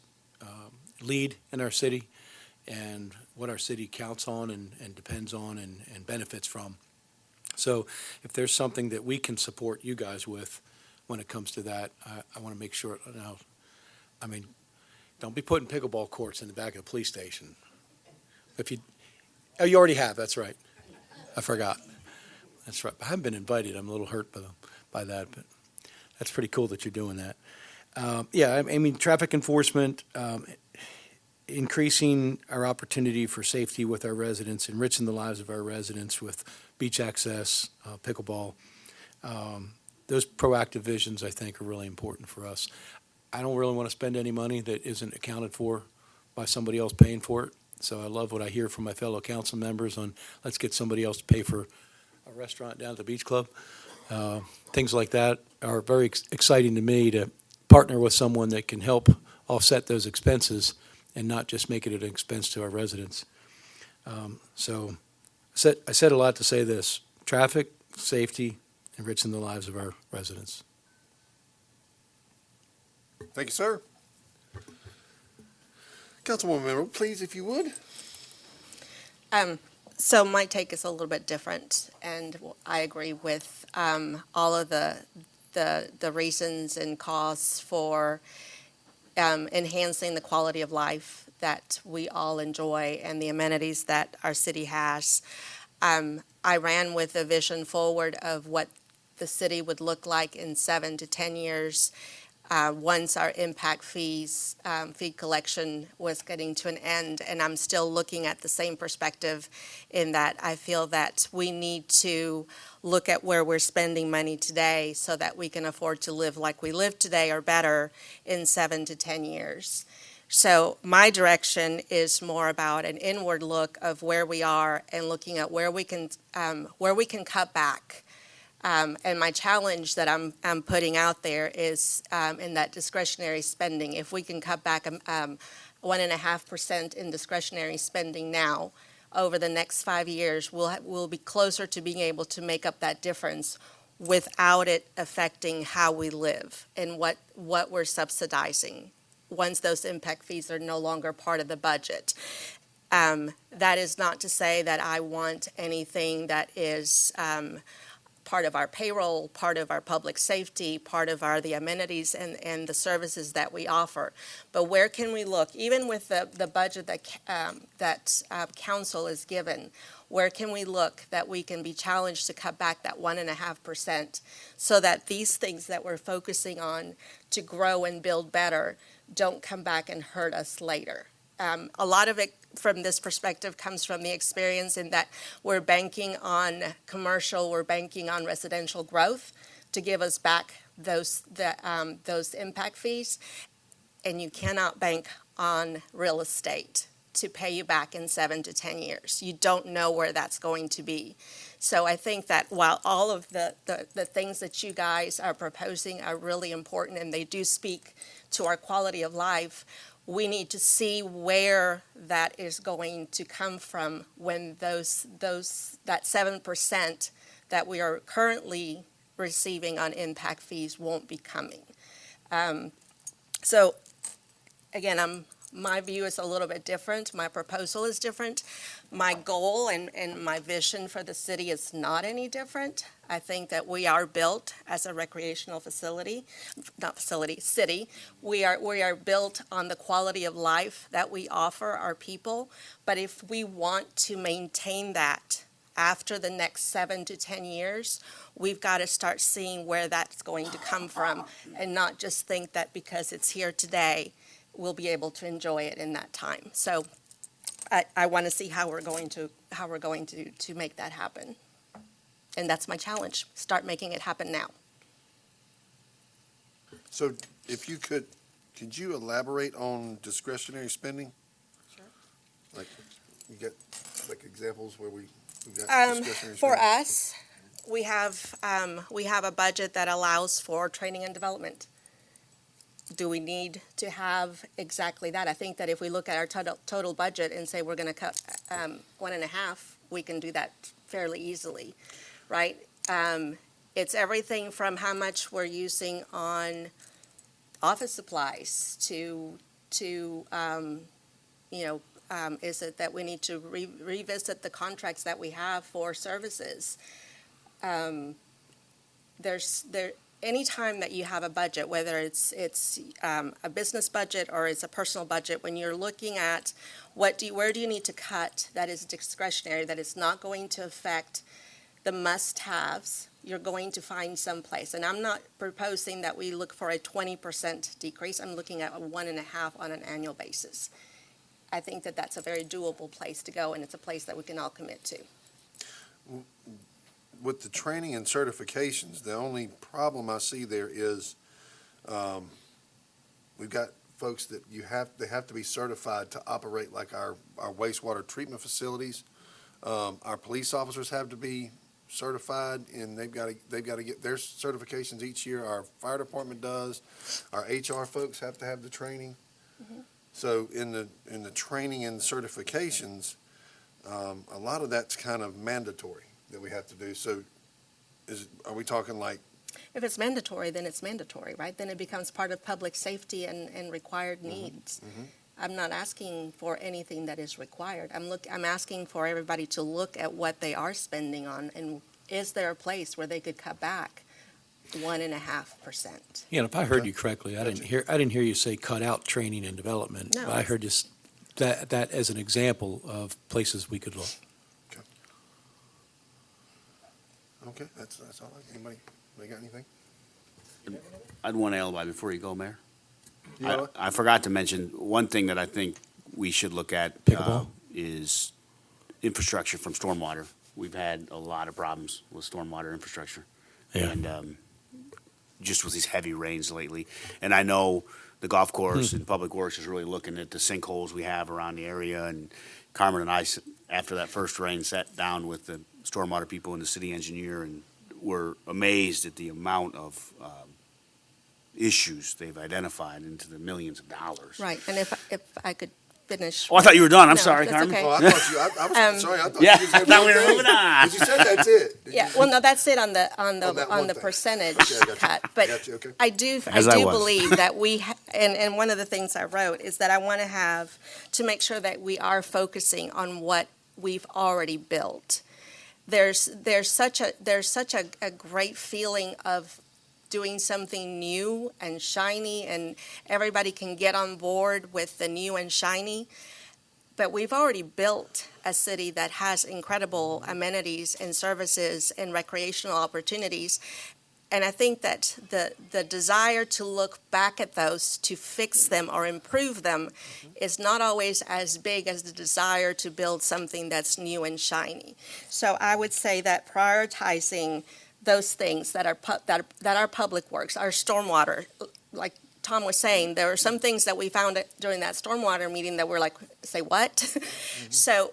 lead in our city and what our city counts on and depends on and benefits from. So if there's something that we can support you guys with when it comes to that, I want to make sure. Now, I mean, don't be putting pickleball courts in the back of the police station. You already have, that's right. I forgot. That's right. I haven't been invited. I'm a little hurt by that, but that's pretty cool that you're doing that. Yeah, I mean, traffic enforcement, increasing our opportunity for safety with our residents, enriching the lives of our residents with beach access, pickleball. Those proactive visions, I think, are really important for us. I don't really want to spend any money that isn't accounted for by somebody else paying for it. So I love what I hear from my fellow council members on let's get somebody else to pay for a restaurant down at the beach club. Things like that are very exciting to me, to partner with someone that can help offset those expenses and not just make it an expense to our residents. So I said a lot to say this: traffic, safety, enriching the lives of our residents. Thank you, sir. Councilwoman member, please, if you would. So my take is a little bit different, and I agree with all of the reasons and cause for enhancing the quality of life that we all enjoy and the amenities that our city has. I ran with a vision forward of what the city would look like in 7 to 10 years once our impact fee collection was getting to an end. And I'm still looking at the same perspective in that I feel that we need to look at where we're spending money today so that we can afford to live like we live today or better in 7 to 10 years. So my direction is more about an inward look of where we are and looking at where we can cut back. And my challenge that I'm putting out there is in that discretionary spending. If we can cut back 1.5% in discretionary spending now, over the next 5 years, we'll be closer to being able to make up that difference without it affecting how we live and what we're subsidizing once those impact fees are no longer part of the budget. That is not to say that I want anything that is part of our payroll, part of our public safety, part of the amenities and the services that we offer. But where can we look, even with the budget that council is given, where can we look that we can be challenged to cut back that 1.5% so that these things that we're focusing on to grow and build better don't come back and hurt us later? A lot of it from this perspective comes from the experience in that we're banking on commercial, we're banking on residential growth to give us back those impact fees, and you cannot bank on real estate to pay you back in 7 to 10 years. You don't know where that's going to be. So I think that while all of the things that you guys are proposing are really important and they do speak to our quality of life, we need to see where that is going to come from when that 7% that we are currently receiving on impact fees won't be coming. So again, my view is a little bit different. My proposal is different. My goal and my vision for the city is not any different. I think that we are built as a recreational city. We are built on the quality of life that we offer our people. But if we want to maintain that after the next 7 to 10 years, we've got to start seeing where that's going to come from and not just think that because it's here today, we'll be able to enjoy it in that time. So I want to see how we're going to make that happen. And that's my challenge. Start making it happen now. So if you could you elaborate on discretionary spending? Sure. Like, you got, like, examples where we've got discretionary spending? For us, we have a budget that allows for training and development. Do we need to have exactly that? I think that if we look at our total budget and say we're going to cut 1.5, we can do that fairly easily, right? It's everything from how much we're using on office supplies to is it that we need to revisit the contracts that we have for services? Anytime that you have a budget, whether it's a business budget or it's a personal budget, when you're looking at where do you need to cut that is discretionary, that is not going to affect the must-haves, you're going to find some place. And I'm not proposing that we look for a 20% decrease. I'm looking at a 1.5 on an annual basis. I think that that's a very doable place to go, and it's a place that we can all commit to. With the training and certifications, the only problem I see there is, we've got folks that they have to be certified to operate like our wastewater treatment facilities. Our police officers have to be certified, and they've got to get their certifications each year. Our fire department does. Our HR folks have to have the training. Mm-hmm. So in the training and certifications, a lot of that's kind of mandatory that we have to do. So are we talking like? If it's mandatory, then it's mandatory, right? Then it becomes part of public safety and required needs. Mm-hmm. I'm not asking for anything that is required. I'm asking for everybody to look at what they are spending on, and is there a place where they could cut back 1.5%? Yeah, and if I heard you correctly, I didn't hear you say cut out training and development. No. I heard just that as an example of places we could look. Okay, that's all. Anybody got anything? I'd want to alibi before you go, Mayor. You know what? I forgot to mention, one thing that I think we should look at Pickleball? is infrastructure from stormwater. We've had a lot of problems with stormwater infrastructure. Yeah. And just with these heavy rains lately. And I know the golf course and Public Works is really looking at the sinkholes we have around the area. And Carmen and I, after that first rain, sat down with the stormwater people and the city engineer, and were amazed at the amount of issues they've identified into the millions of dollars. Right, and if I could finish. Oh, I thought you were done. I'm No, sorry, that's Carmen. okay. Oh, I thought I was sorry. I thought Yeah, you was gonna I thought do we were one thing. moving on. But you said that's it. Yeah, well, no, that's it on the that one thing. percentage Okay, I got you. cut. But Got you, okay. I do As I was. believe that and one of the things I wrote is that I want to make sure that we are focusing on what we've already built. there's such a great feeling of doing something new and shiny, and everybody can get on board with the new and shiny. But we've already built a city that has incredible amenities and services and recreational opportunities. And I think that the desire to look back at those, to fix them or improve them, is not always as big as the desire to build something that's new and shiny. So I would say that prioritizing those things that are public works, our stormwater, like Tom was saying, there were some things that we found during that stormwater meeting that were like, say what? So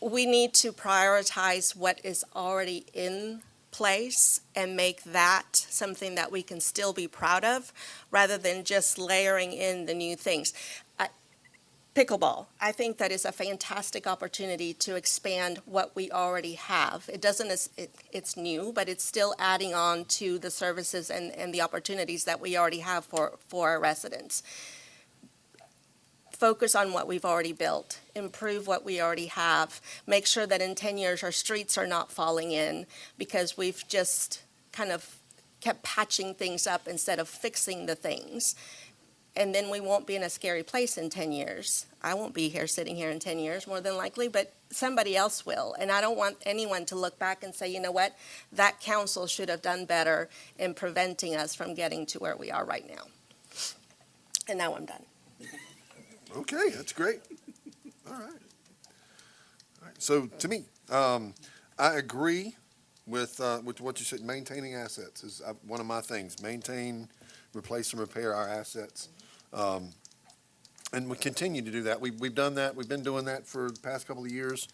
we need to prioritize what is already in place and make that something that we can still be proud of, rather than just layering in the new things. Pickleball, I think that is a fantastic opportunity to expand what we already have. It's new, but it's still adding on to the services and the opportunities that we already have for our residents. Focus on what we've already built, improve what we already have, make sure that in 10 years our streets are not falling in because we've just kind of kept patching things up instead of fixing the things. And then we won't be in a scary place in 10 years. I won't be sitting here in 10 years, more than likely, but somebody else will. And I don't want anyone to look back and say, you know what, that council should have done better in preventing us from getting to where we are right now. And now I'm done. Okay, that's great. All right. All right. So to me, I agree with what you said. Maintaining assets is one of my things. Maintain, replace, and repair our assets. And we continue to do that. We've done that. We've been doing that for the past couple of years.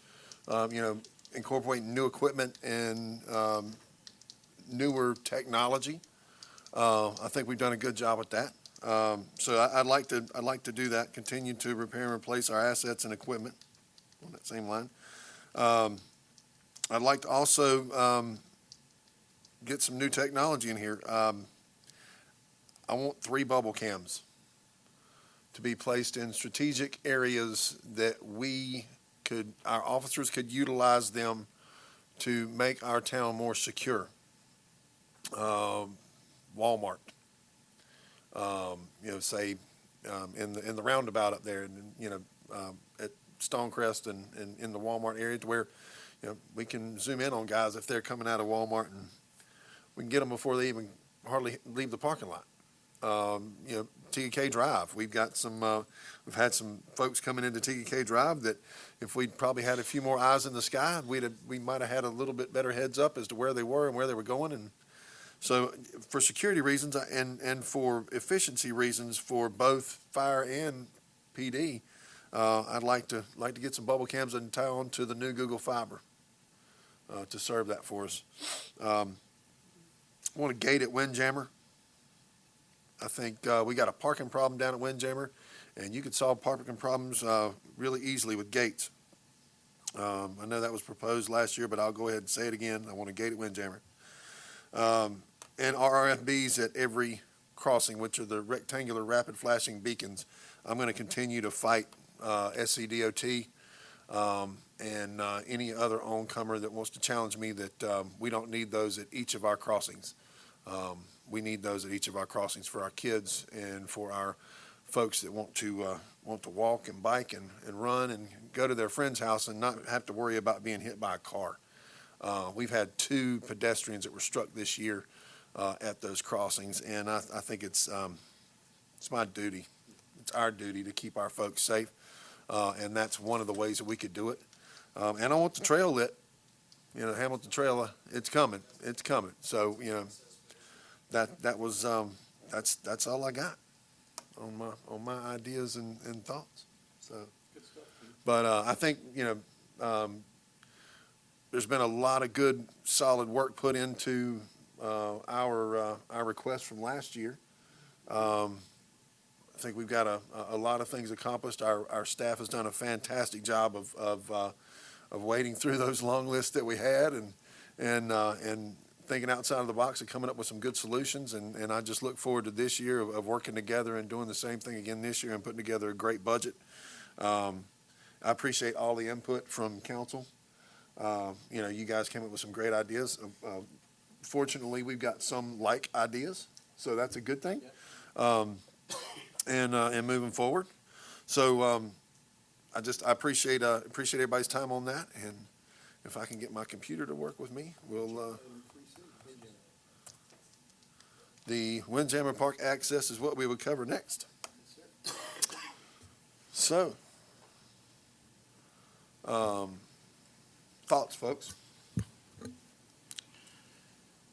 Incorporating new equipment and newer technology. I think we've done a good job with that. So I'd like to do that. Continue to repair and replace our assets and equipment on that same line. I'd like to also get some new technology in here. I want 3 bubble cams to be placed in strategic areas that our officers could utilize them to make our town more secure. Walmart, say in the roundabout up there, and at Stonecrest and in the Walmart area, to where we can zoom in on guys if they're coming out of Walmart, and we can get them before they even hardly leave the parking lot. TK Drive. We've had some folks coming into TK Drive that if we'd probably had a few more eyes in the sky, we might have had a little bit better heads up as to where they were and where they were going. And so for security reasons and for efficiency reasons for both fire and PD, I'd like to get some bubble cams and tie on to the new Google Fiber to serve that for us. I want a gate at Windjammer. I think we got a parking problem down at Windjammer, and you could solve parking problems really easily with gates. I know that was proposed last year, but I'll go ahead and say it again. I want a gate at Windjammer. And RRFBs at every crossing, which are the rectangular rapid flashing beacons. I'm going to continue to fight SCDOT and any other oncomer that wants to challenge me that we don't need those at each of our crossings. We need those at each of our crossings for our kids and for our folks that want to walk and bike and run and go to their friend's house and not have to worry about being hit by a car. We've had 2 pedestrians that were struck this year at those crossings, and I think it's my duty. It's our duty to keep our folks safe, and that's one of the ways that we could do it. And I want the trail lit. Hamilton Trail, it's coming. It's coming. So, that was that's all I got on my ideas and thoughts. So, but I think there's been a lot of good, solid work put into our request from last year. I think we've got a lot of things accomplished. Our staff has done a fantastic job of wading through those long lists that we had and thinking outside of the box and coming up with some good solutions. And I just look forward to this year of working together and doing the same thing again this year and putting together a great budget. I appreciate all the input from council. You guys came up with some great ideas. Fortunately, we've got some like ideas, so that's a good thing. And moving forward. So I appreciate everybody's time on that, and if I can get my computer to work with me, we'll. The Windjammer Park access is what we would cover next. So, thoughts, folks?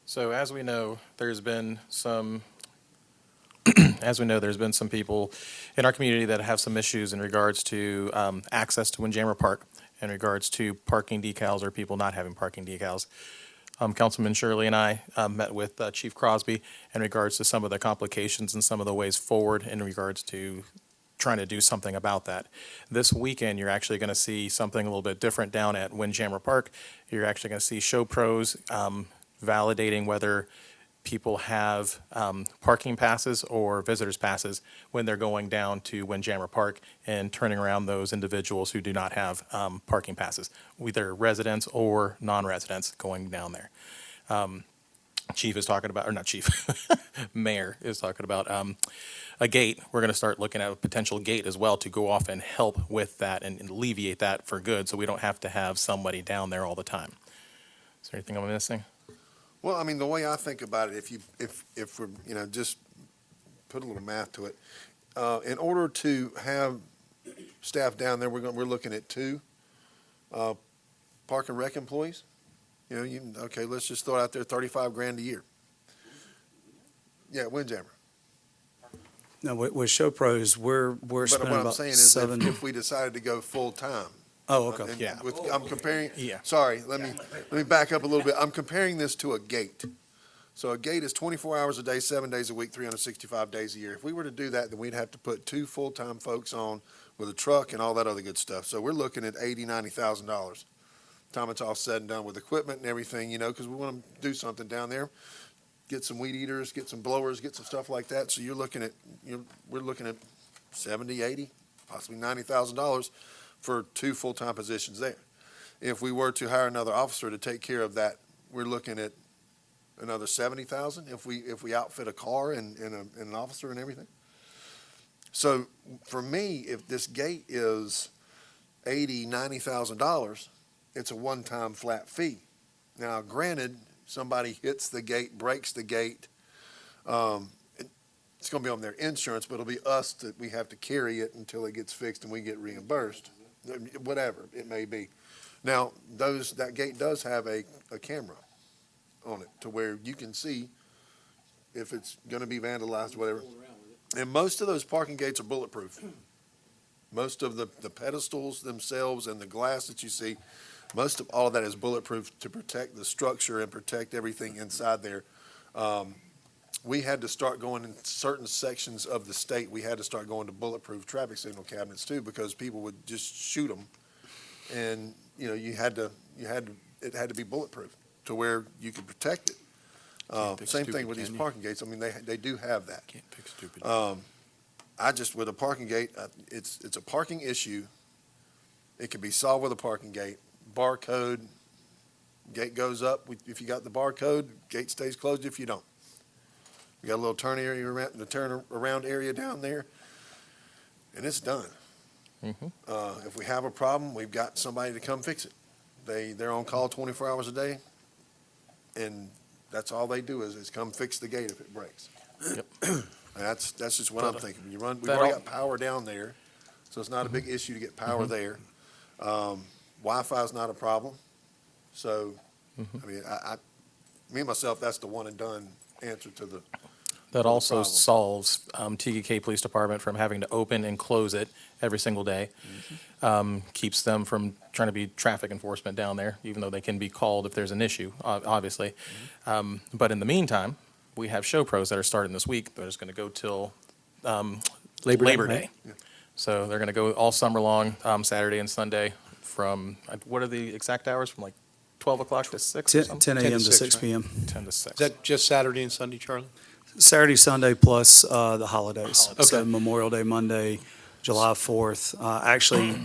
So as we know, there's been some people in our community that have some issues in regards to access to Windjammer Park, in regards to parking decals or people not having parking decals. Councilman Shirley and I met with Chief Crosby in regards to some of the complications and some of the ways forward in regards to trying to do something about that. This weekend, you're actually going to see something a little bit different down at Windjammer Park. You're actually going to see show pros validating whether people have parking passes or visitors passes when they're going down to Windjammer Park and turning around those individuals who do not have parking passes, either residents or non-residents going down there. Chief is talking about, or not Chief, Mayor is talking about a gate. We're going to start looking at a potential gate as well to go off and help with that and alleviate that for good, so we don't have to have somebody down there all the time. Is there anything I'm missing? Well, I mean, the way I think about it, if we're, just put a little math to it, in order to have staff down there, we're looking at 2 park and rec employees. Okay, let's just throw it out there, $35,000 a year. Yeah, Windjammer. No, with Show Pros, we're But spending what I'm about saying is, seven. if we decided to go full-time. Oh, okay. and Yeah. I'm comparing, Yeah. sorry, let me back up a little bit. I'm comparing this to a gate. So a gate is 24 hours a day, 7 days a week, 365 days a year. If we were to do that, then we'd have to put 2 full-time folks on with a truck and all that other good stuff. So we're looking at $80,000, $90,000. Time it's all said and done with equipment and everything, because we want to do something down there. Get some weed eaters, get some blowers, get some stuff like that. So we're looking at $70,000, $80,000, possibly $90,000 for 2 full-time positions there. If we were to hire another officer to take care of that, we're looking at another $70,000 if we outfit a car and an officer and everything. So for me, if this gate is $80,000, $90,000, it's a one-time flat fee. Now, granted, somebody hits the gate, breaks the gate, it's going to be on their insurance, but it'll be us that we have to carry it until it gets fixed and we get reimbursed, whatever it may be. Now, that gate does have a camera on it to where you can see if it's going to be vandalized, whatever. And most of those parking gates are bulletproof. Most of the pedestals themselves and the glass that you see, most of all of that is bulletproof to protect the structure and protect everything inside there. We had to start going in certain sections of the state. We had to start going to bulletproof traffic signal cabinets too, because people would just shoot them, and it had to be bulletproof to where you could protect it. Same thing with these parking gates. I mean, they do have that. Can't pick stupid. With a parking gate, it's a parking issue. It can be solved with a parking gate. Barcode, gate goes up. If you got the barcode, gate stays closed if you don't. We got a little turn around area down there, and it's done. Mm-hmm. If we have a problem, we've got somebody to come fix it. They're on call 24 hours a day, and that's all they do is come fix the gate if it breaks. Yep. And that's just what I'm thinking. We've already got power down there, so it's not a big issue to get power there. Wi-Fi is not a problem. So, I mean, me and myself, that's the one and done answer to the. That also problem. solves TKK Police Department from having to open and close it every single day. Keeps them from trying to be traffic enforcement down there, even though they can be called if there's an issue, obviously. But in the meantime, we have show pros that are starting this week. They're just going to go till Labor Day. Yeah. So they're going to go all summer long, Saturday and Sunday from, what are the exact hours? From like 12 o'clock to 6 or something? 10 a.m. to 6 right? p.m. 10 to 6. Is that just Saturday and Sunday, Charlie? Saturday, Sunday, plus the holidays. Okay. So Memorial Day, Monday, July 4th. Actually,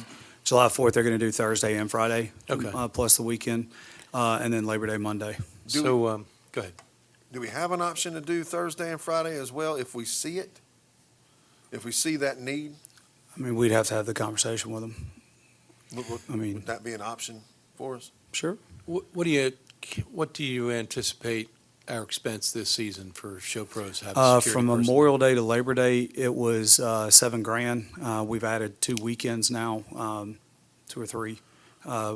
July 4th, they're going to do Thursday and Friday. Okay. Plus the weekend, and then Labor Day Monday. So, go ahead. Do we have an option to do Thursday and Friday as well if we see it? If we see that need? I mean, we'd have to have the conversation with them. I mean- Would that be an option for us? Sure. What do you anticipate our expense this season for Show Pros to have a security From person? Memorial Day to Labor Day, it was $7,000. We've added 2 weekends now, 2 or 3,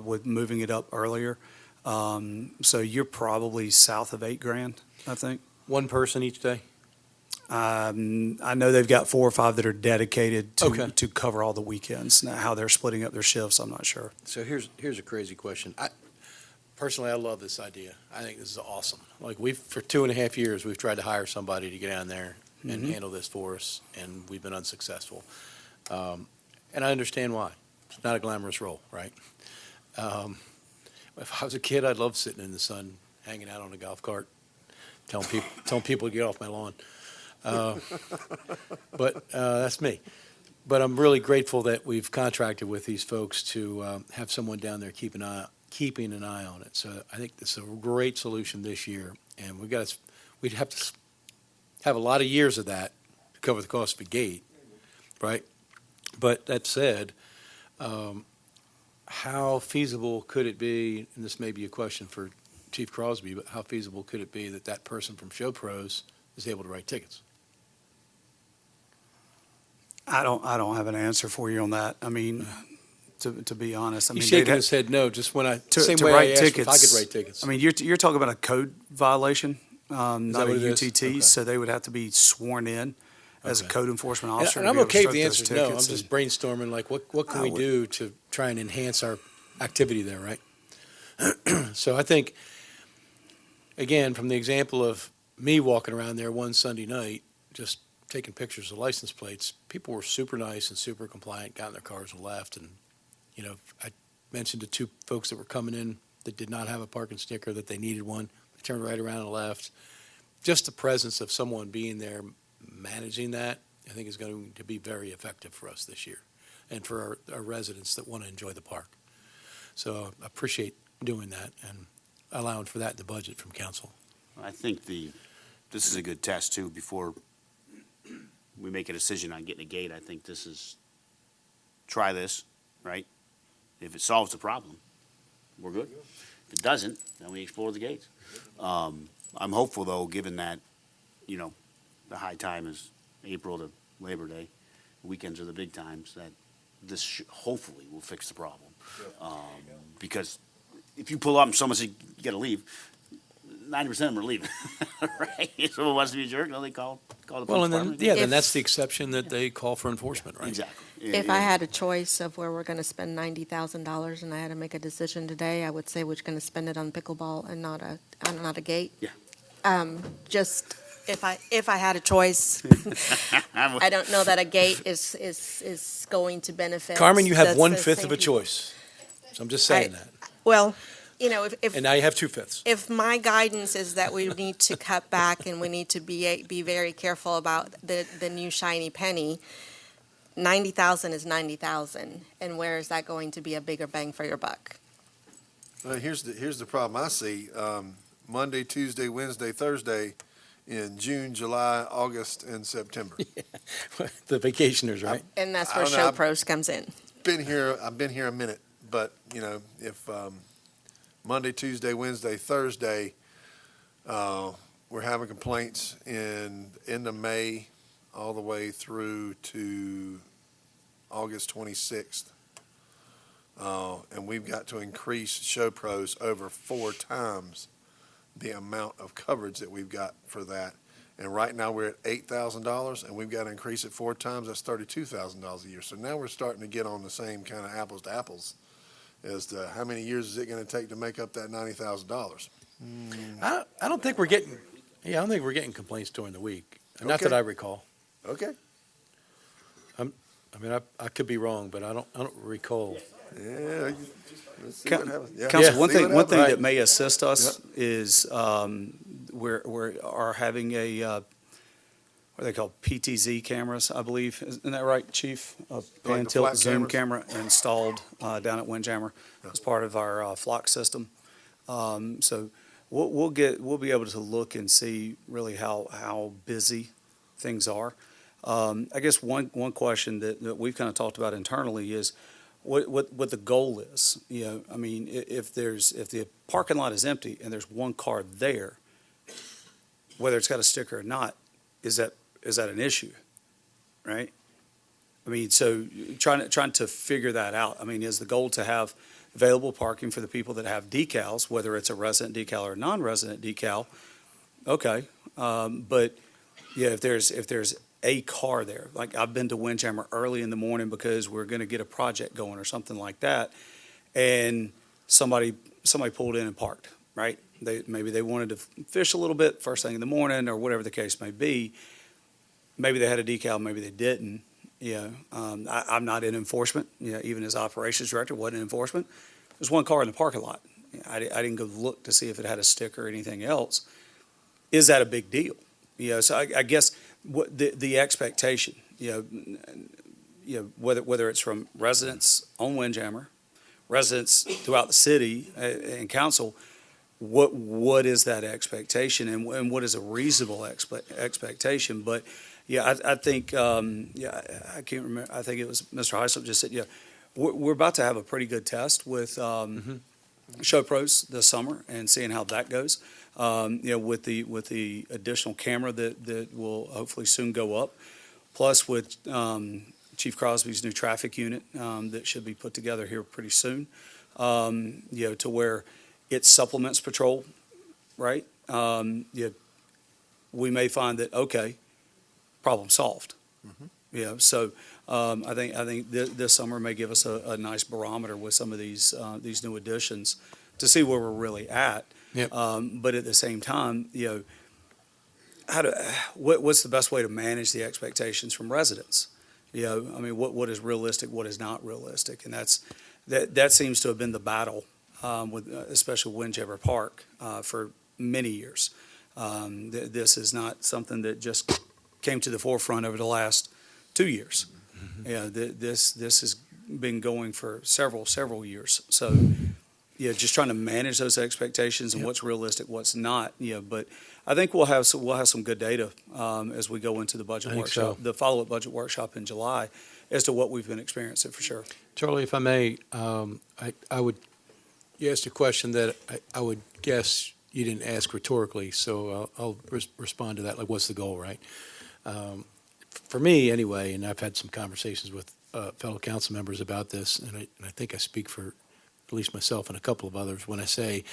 with moving it up earlier. So you're probably south of $8,000, I think. One person each day? I know they've got 4 or 5 that are dedicated Okay. to cover all the weekends. Now, how they're splitting up their shifts, I'm not sure. So here's a crazy question. Personally, I love this idea. I think this is awesome. Like for 2.5 years, we've tried to hire somebody to get down there and handle this for us, and we've been unsuccessful. And I understand why. It's not a glamorous role, right? If I was a kid, I'd love sitting in the sun, hanging out on a golf cart, telling people to get off my lawn. But that's me. But I'm really grateful that we've contracted with these folks to have someone down there keeping an eye on it. So I think this is a great solution this year, and we'd have to have a lot of years of that to cover the cost of a gate, right? But that said, how feasible could it be, and this may be a question for Chief Crosby, but how feasible could it be that that person from Show Pros is able to write tickets? I don't have an answer for you on that. I mean, to be honest, I mean, He's they'd shaking have- his head no, just when to same way write I asked if I tickets. could write tickets. I mean, you're talking about a code violation, not what a it is? UTT, Okay. so they would have to be sworn in as a Okay. code enforcement And officer. and to I'm be able to okay if stroke the those answer is no. I'm tickets just and- brainstorming, like, what can I we would- do to try and enhance our activity there, right? So I think, again, from the example of me walking around there one Sunday night, just taking pictures of license plates, people were super nice and super compliant, got in their cars and left. And, I mentioned to 2 folks that were coming in that did not have a parking sticker, that they needed one. They turned right around and left. Just the presence of someone being there managing that, I think is going to be very effective for us this year and for our residents that want to enjoy the park. So I appreciate doing that and allowing for that in the budget from council. I think this is a good test too, before we make a decision on getting a gate. I think try this, right? If it solves the problem, we're good. If it doesn't, then we explore the gates. I'm hopeful though, given that, the high time is April to Labor Day, weekends are the big times, that this hopefully will fix the problem. Because if you pull up and someone says, you gotta leave, 90% of them are leaving, right? If someone wants to be a jerk, they call the police Well, and then, department. yeah, then If- that's the exception that they call for enforcement, right? Exactly. If I had a choice of where we're going to spend $90,000 and I had to make a decision today, I would say we're going to spend it on pickleball and not a gate. Yeah. Just if I had a choice, I don't know that a gate is going to benefit. Carmen, you have the 1/5 same of a people. choice. So I'm just saying that. Well, if And now you have 2/5. if my guidance is that we need to cut back and we need to be very careful about the new shiny penny, 90,000 is 90,000, and where is that going to be a bigger bang for your buck? Here's the problem I see. Monday, Tuesday, Wednesday, Thursday in June, July, August, and September. The vacationers, right? And that's I where don't know, Show I've- Pros comes in. I've been here a minute, but, if Monday, Tuesday, Wednesday, Thursday, we're having complaints in end of May all the way through to August 26th. And we've got to increase Show Pros over 4 times the amount of coverage that we've got for that. And right now, we're at $8,000, and we've got to increase it 4 times. That's $32,000 a year. So now we're starting to get on the same kind of apples to apples as to how many years is it going to take to make up that $90,000. I don't think we're getting complaints during the week. Not that Okay. I recall. Okay. I could be wrong, but I don't recall. Yeah. Let's see Coun- what happens. Yeah. Council, Yeah. one See thing, what one thing happens. that may assist us is, we're having what are they called, PTZ cameras, I believe. Isn't that right, Chief? A pan Like the tilt flat zoom cameras? camera installed down at Windjammer as part of our flock system. So we'll be able to look and see really how busy things are. I guess one question that we've kind of talked about internally is what the goal is. You know, I mean, if the parking lot is empty and there's one car there, whether it's got a sticker or not, is that an issue, right? I mean, so trying to figure that out. I mean, is the goal to have available parking for the people that have decals, whether it's a resident decal or a non-resident decal? Okay, but yeah, if there's a car there, like I've been to Windjammer early in the morning because we're going to get a project going or something like that, and somebody pulled in and parked, right? Maybe they wanted to fish a little bit first thing in the morning or whatever the case may be. Maybe they had a decal, maybe they didn't. I'm not in enforcement. Even as operations director, wasn't in enforcement. There's one car in the parking lot. I didn't go look to see if it had a sticker or anything else. Is that a big deal? So I guess what the expectation, whether it's from residents on Windjammer, residents throughout the city and council, what is that expectation and what is a reasonable expectation? But yeah, I think, I can't remember, I think it was Mr. Hyslop just said, we're about to have a pretty good test with Show Pros this summer and seeing how that goes. With the additional camera that will hopefully soon go up, plus with Chief Crosby's new traffic unit that should be put together here pretty soon, to where it supplements patrol, right? We may find that, okay, problem solved. So I think this summer may give us a nice barometer with some of these new additions to see where we're really at. Yep. But at the same time, what's the best way to manage the expectations from residents? I mean, what is realistic, what is not realistic, and that seems to have been the battle with especially Windjammer Park for many years. This is not something that just came to the forefront over the last 2 years. This has been going for several years. So, just trying to manage those expectations and what's realistic, what's not. But I think we'll have some good data as we go into the budget I think workshop, so. the follow-up budget workshop in July, as to what we've been experiencing for sure. Charlie, if I may, you asked a question that I would guess you didn't ask rhetorically, so I'll respond to that, like what's the goal, right? For me, anyway, and I've had some conversations with fellow council members about this, and I think I speak for at least myself and a couple of others when I say,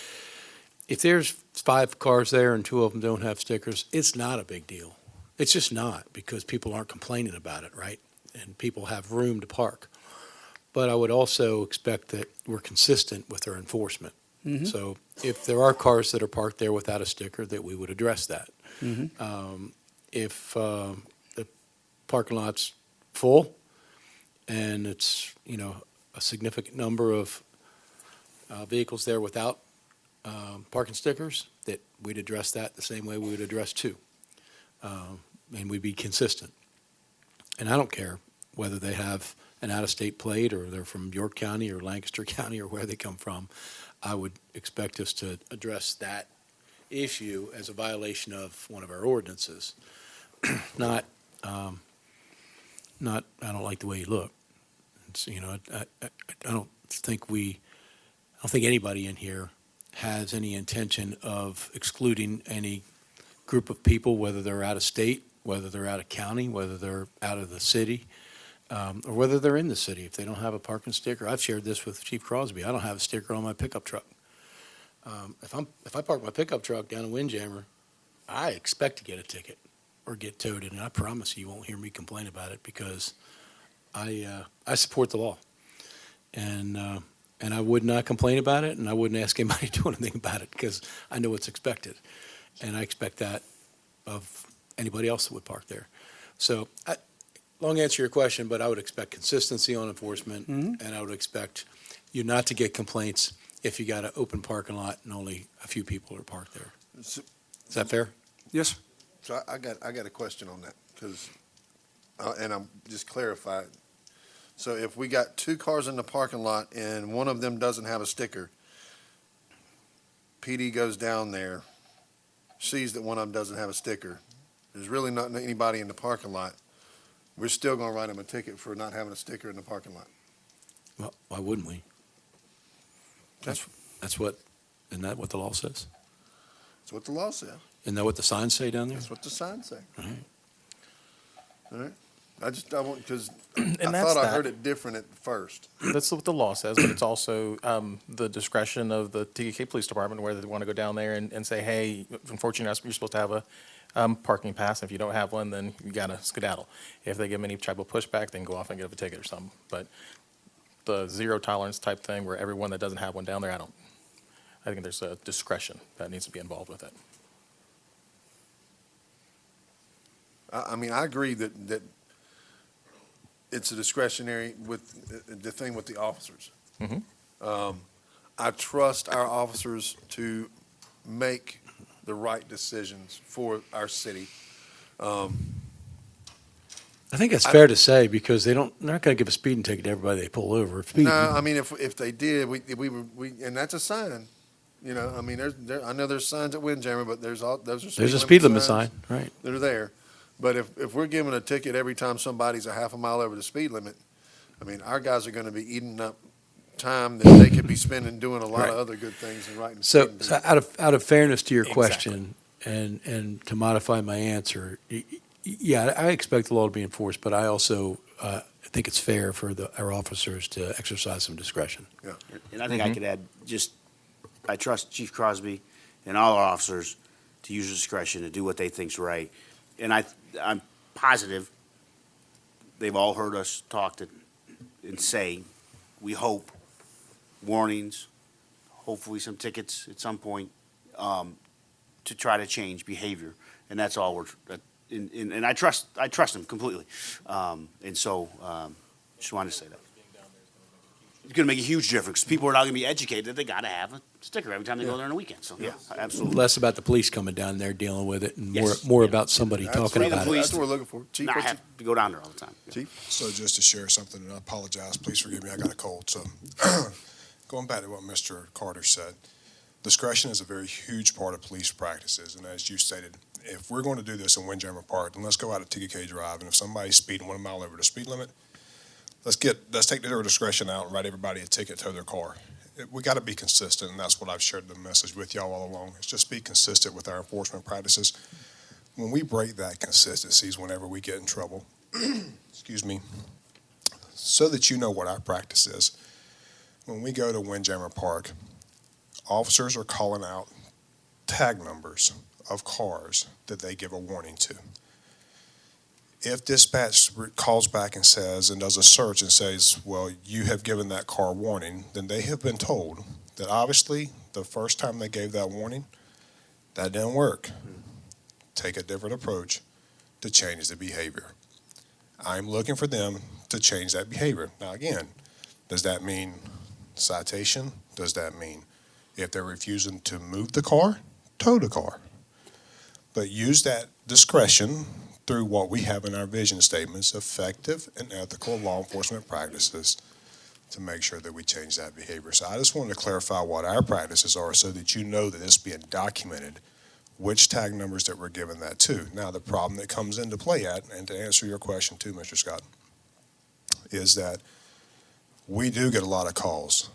if there's 5 cars there and 2 of them don't have stickers, it's not a big deal. It's just not, because people aren't complaining about it, right? And people have room to park. But I would also expect that we're consistent with our enforcement. Mhm. So if there are cars that are parked there without a sticker, that we would address that. If the parking lot's full and it's, a significant number of vehicles there without parking stickers, that we'd address that the same way we would address 2. And we'd be consistent. And I don't care whether they have an out-of-state plate or they're from York County or Lancaster County or where they come from. I would expect us to address that issue as a violation of one of our ordinances. Not, I don't like the way you look. It's, I don't think anybody in here has any intention of excluding any group of people, whether they're out of state, whether they're out of county, whether they're out of the city, or whether they're in the city. If they don't have a parking sticker, I've shared this with Chief Crosby. I don't have a sticker on my pickup truck. If I park my pickup truck down in Windjammer, I expect to get a ticket or get towed, and I promise you won't hear me complain about it because I support the law, and I would not complain about it, and I wouldn't ask anybody to do anything about it because I know what's expected, and I expect that of anybody else that would park there. So, long answer to your question, but I would expect consistency on enforcement, and I would expect you not to get complaints if you got an open parking lot and only a few people are parked there. So, Is that fair? Yes. so I got a question on that. because, and I'm just clarify. So if we got two cars in the parking lot and one of them doesn't have a sticker, PD goes down there, sees that one of them doesn't have a sticker. There's really not anybody in the parking lot. We're still gonna write them a ticket for not having a sticker in the parking lot. Well, why wouldn't we? That's what, isn't that what the law says? That's what the law says. Isn't that what the signs say down there? That's what the signs say. All right. All right? I want, because And I that's thought I that. heard it different at first. That's what the law says, but it's also the discretion of the TK Police Department, whether they want to go down there and say, hey, unfortunately, you're supposed to have a parking pass. If you don't have one, then you got to skedaddle. If they give them any type of pushback, then go off and get a ticket or something. But the zero tolerance type thing where everyone that doesn't have one down there, I think there's a discretion that needs to be involved with it. I mean, I agree that it's a discretionary with the thing with the officers. Mhm. I trust our officers to make the right decisions for our city. I think that's fair to say because they're not going to give a speeding ticket to everybody they pull over. No, I mean, if they did, we and that's a sign. You know, I mean, I know there's signs at Windjammer, but those are There's a speed limit sign, right? that are there. But if we're giving a ticket every time somebody's a half a mile over the speed limit, I mean, our guys are going to be eating up time that they could be spending doing a lot Right. of other good things and writing. So, speeding so tickets. out of fairness to your Exactly. question, and to modify my answer, yeah, I expect the law to be enforced, but I also think it's fair for our officers to exercise some discretion. And I think I could add, I trust Chief Crosby and all our officers to use discretion to do what they think's right. And I'm positive they've all heard us talk and say, we hope, warnings, hopefully some tickets at some point, to try to change behavior. And that's all and I trust them completely. And so, just wanted to say that. It's going to make a huge difference. People are now going to be educated that they got to have a sticker every time they go there on a weekend. So, yeah, absolutely. Less about the police coming down there dealing with it, and Yes. more about somebody That's talking what- about it. That's what we're looking for. Chief, Not what you- have to go down there all the time. Chief? So just to share something, and I apologize, please forgive me, I got a cold. So going back to what Mr. Carter said, discretion is a very huge part of police practices. And as you stated, if we're going to do this in Windjammer Park, then let's go out to TK Drive. And if somebody's speeding 1 mile over the speed limit, let's take their discretion out and write everybody a ticket, tow their car. We got to be consistent, and that's what I've shared the message with y'all all along. Is just be consistent with our enforcement practices. When we break that consistency is whenever we get in trouble. Excuse me. So that you know what our practice is. When we go to Windjammer Park, officers are calling out tag numbers of cars that they give a warning to. If dispatch calls back and says, and does a search and says, well, you have given that car warning, then they have been told that obviously the first time they gave that warning, that didn't work. Take a different approach to change the behavior. I'm looking for them to change that behavior. Now, again, does that mean citation? Does that mean if they're refusing to move the car, tow the car? But use that discretion through what we have in our vision statements, effective and ethical law enforcement practices, to make sure that we change that behavior. So I just wanted to clarify what our practices are so that you know that it's being documented, which tag numbers that we're giving that to. Now, the problem that comes into play and to answer your question too, Mr. Scott, is that we do get a lot of calls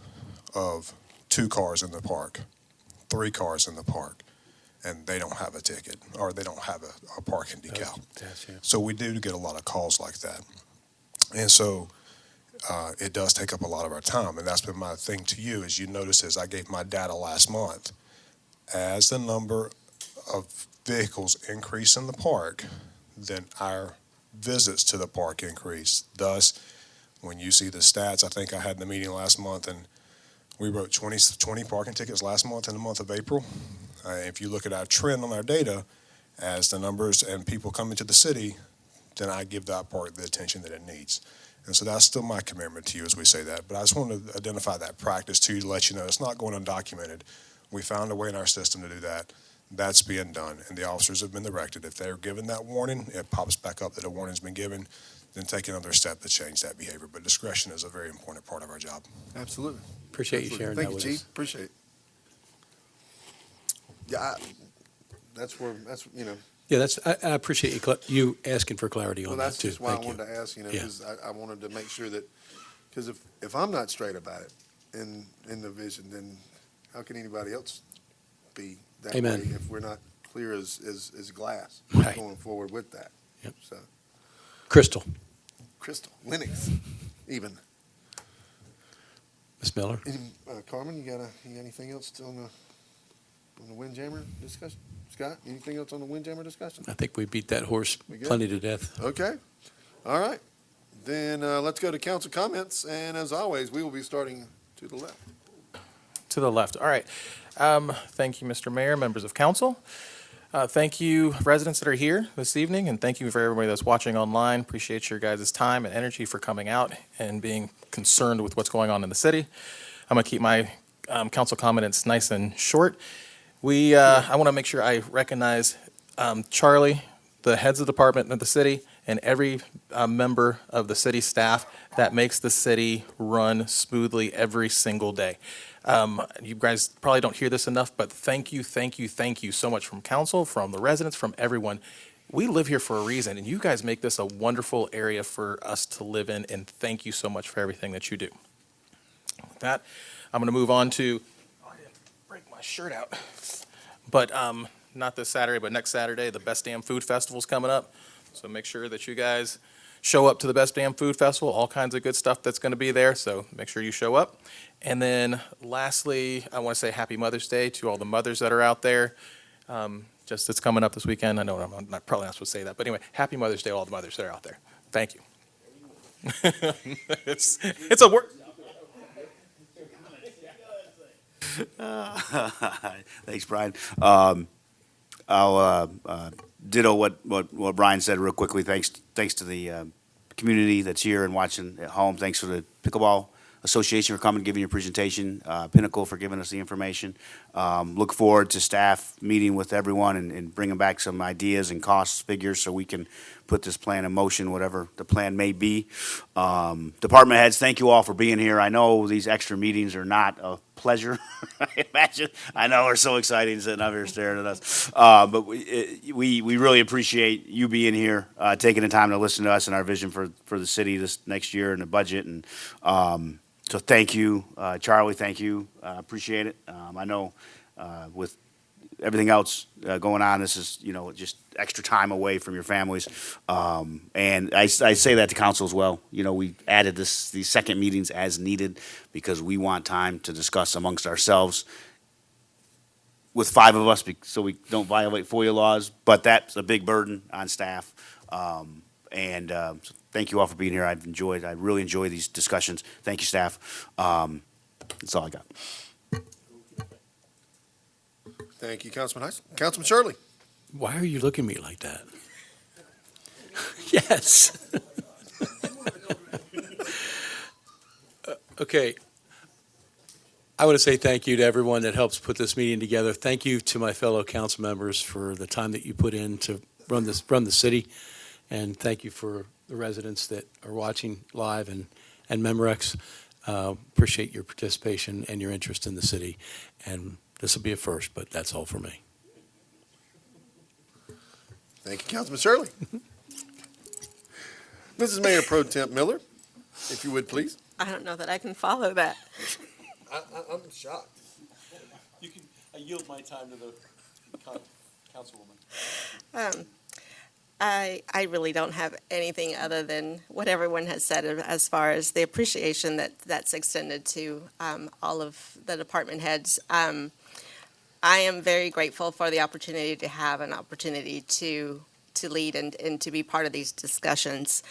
of 2 cars in the park, 3 cars in the park, and they don't have a ticket or they don't have a parking decal. So we do get a lot of calls like that. And so it does take up a lot of our time. And that's been my thing to you, as you notice, as I gave my data last month. As the number of vehicles increase in the park, then our visits to the park increase. Thus, when you see the stats, I think I had the meeting last month, and we wrote 20 parking tickets last month in the month of April. If you look at our trend on our data, as the numbers and people come into the city, then I give that park the attention that it needs. And so that's still my commitment to you as we say that. But I just want to identify that practice to you to let you know it's not going undocumented. We found a way in our system to do that. That's being done, and the officers have been directed. If they're given that warning, it pops back up that a warning's been given, then take another step to change that behavior. But discretion is a very important part of our job. Absolutely. Appreciate you Absolutely. sharing Thank that you, with Chief. us. Appreciate it. Yeah, that's Yeah, I appreciate you asking for clarity well, on that's that too. just why I Thank you. wanted to ask, Yeah. because I wanted to make sure that, because if I'm not straight about it in the vision, then how can anybody else be that Amen. way if we're not clear as glass Right. going forward with that? Yep. So, Crystal, Linux, even. Ms. Miller. Carmen, you got anything else on the Windjammer discussion? Scott, anything else on the Windjammer discussion? I think we beat that horse We good? plenty to death. Okay. All right. Then let's go to council comments, and as always, we will be starting to the left. To the left. All right. Thank you, Mr. Mayor, members of council. Thank you, residents that are here this evening, and thank you for everybody that's watching online. Appreciate your guys' time and energy for coming out and being concerned with what's going on in the city. I'm going to keep my council comments nice and short. I want to make sure I recognize Charlie, the heads of department of the city, and every member of the city staff that makes the city run smoothly every single day. You guys probably don't hear this enough, but thank you so much from council, from the residents, from everyone. We live here for a reason, and you guys make this a wonderful area for us to live in, and thank you so much for everything that you do. With that, I'm going to move on to, I didn't break my shirt out, but not this Saturday, but next Saturday, the Best Damn Food Festival's coming up. So make sure that you guys show up to the Best Damn Food Festival, all kinds of good stuff that's going to be there, so make sure you show up. And then lastly, I want to say Happy Mother's Day to all the mothers that are out there. It's coming up this weekend. I know I'm probably not supposed to say that, but anyway, Happy Mother's Day to all the mothers that are out there. Thank you. It's a word. Thanks, Brian. I'll ditto what Brian said real quickly. Thanks to the community that's here and watching at home. Thanks for the Pickleball Association for coming, giving your presentation. Pinnacle for giving us the information. Look forward to staff meeting with everyone and bringing back some ideas and cost figures so we can put this plan in motion, whatever the plan may be. Department heads, thank you all for being here. I know these extra meetings are not a pleasure. I imagine. I know we're so exciting sitting up here staring at us. But we really appreciate you being here, taking the time to listen to us and our vision for the city this next year and the budget. And so thank you, Charlie. Thank you. Appreciate it. I know with everything else going on, this is just extra time away from your families. And I say that to council as well. We added these second meetings as needed because we want time to discuss amongst ourselves with 5 of us so we don't violate FOIA laws. But that's a big burden on staff. So thank you all for being here. I really enjoy these discussions. Thank you, staff. That's all I got. Thank you, Councilman Heiss. Councilman Shirley. Why are you looking at me like that? Yes. Okay. I want to say thank you to everyone that helps put this meeting together. Thank you to my fellow council members for the time that you put in to run the city. And thank you for the residents that are watching live and Memorex. Appreciate your participation and your interest in the city. And this will be a first, but that's all for me. Thank you, Councilman Shirley. Mrs. Mayor Pro Temp Miller, if you would, please. I don't know that I can follow that. I'm shocked. I yield my time to the councilwoman. I really don't have anything other than what everyone has said as far as the appreciation that's extended to all of the department heads. I am very grateful for the opportunity to have an opportunity to lead and to be part of these discussions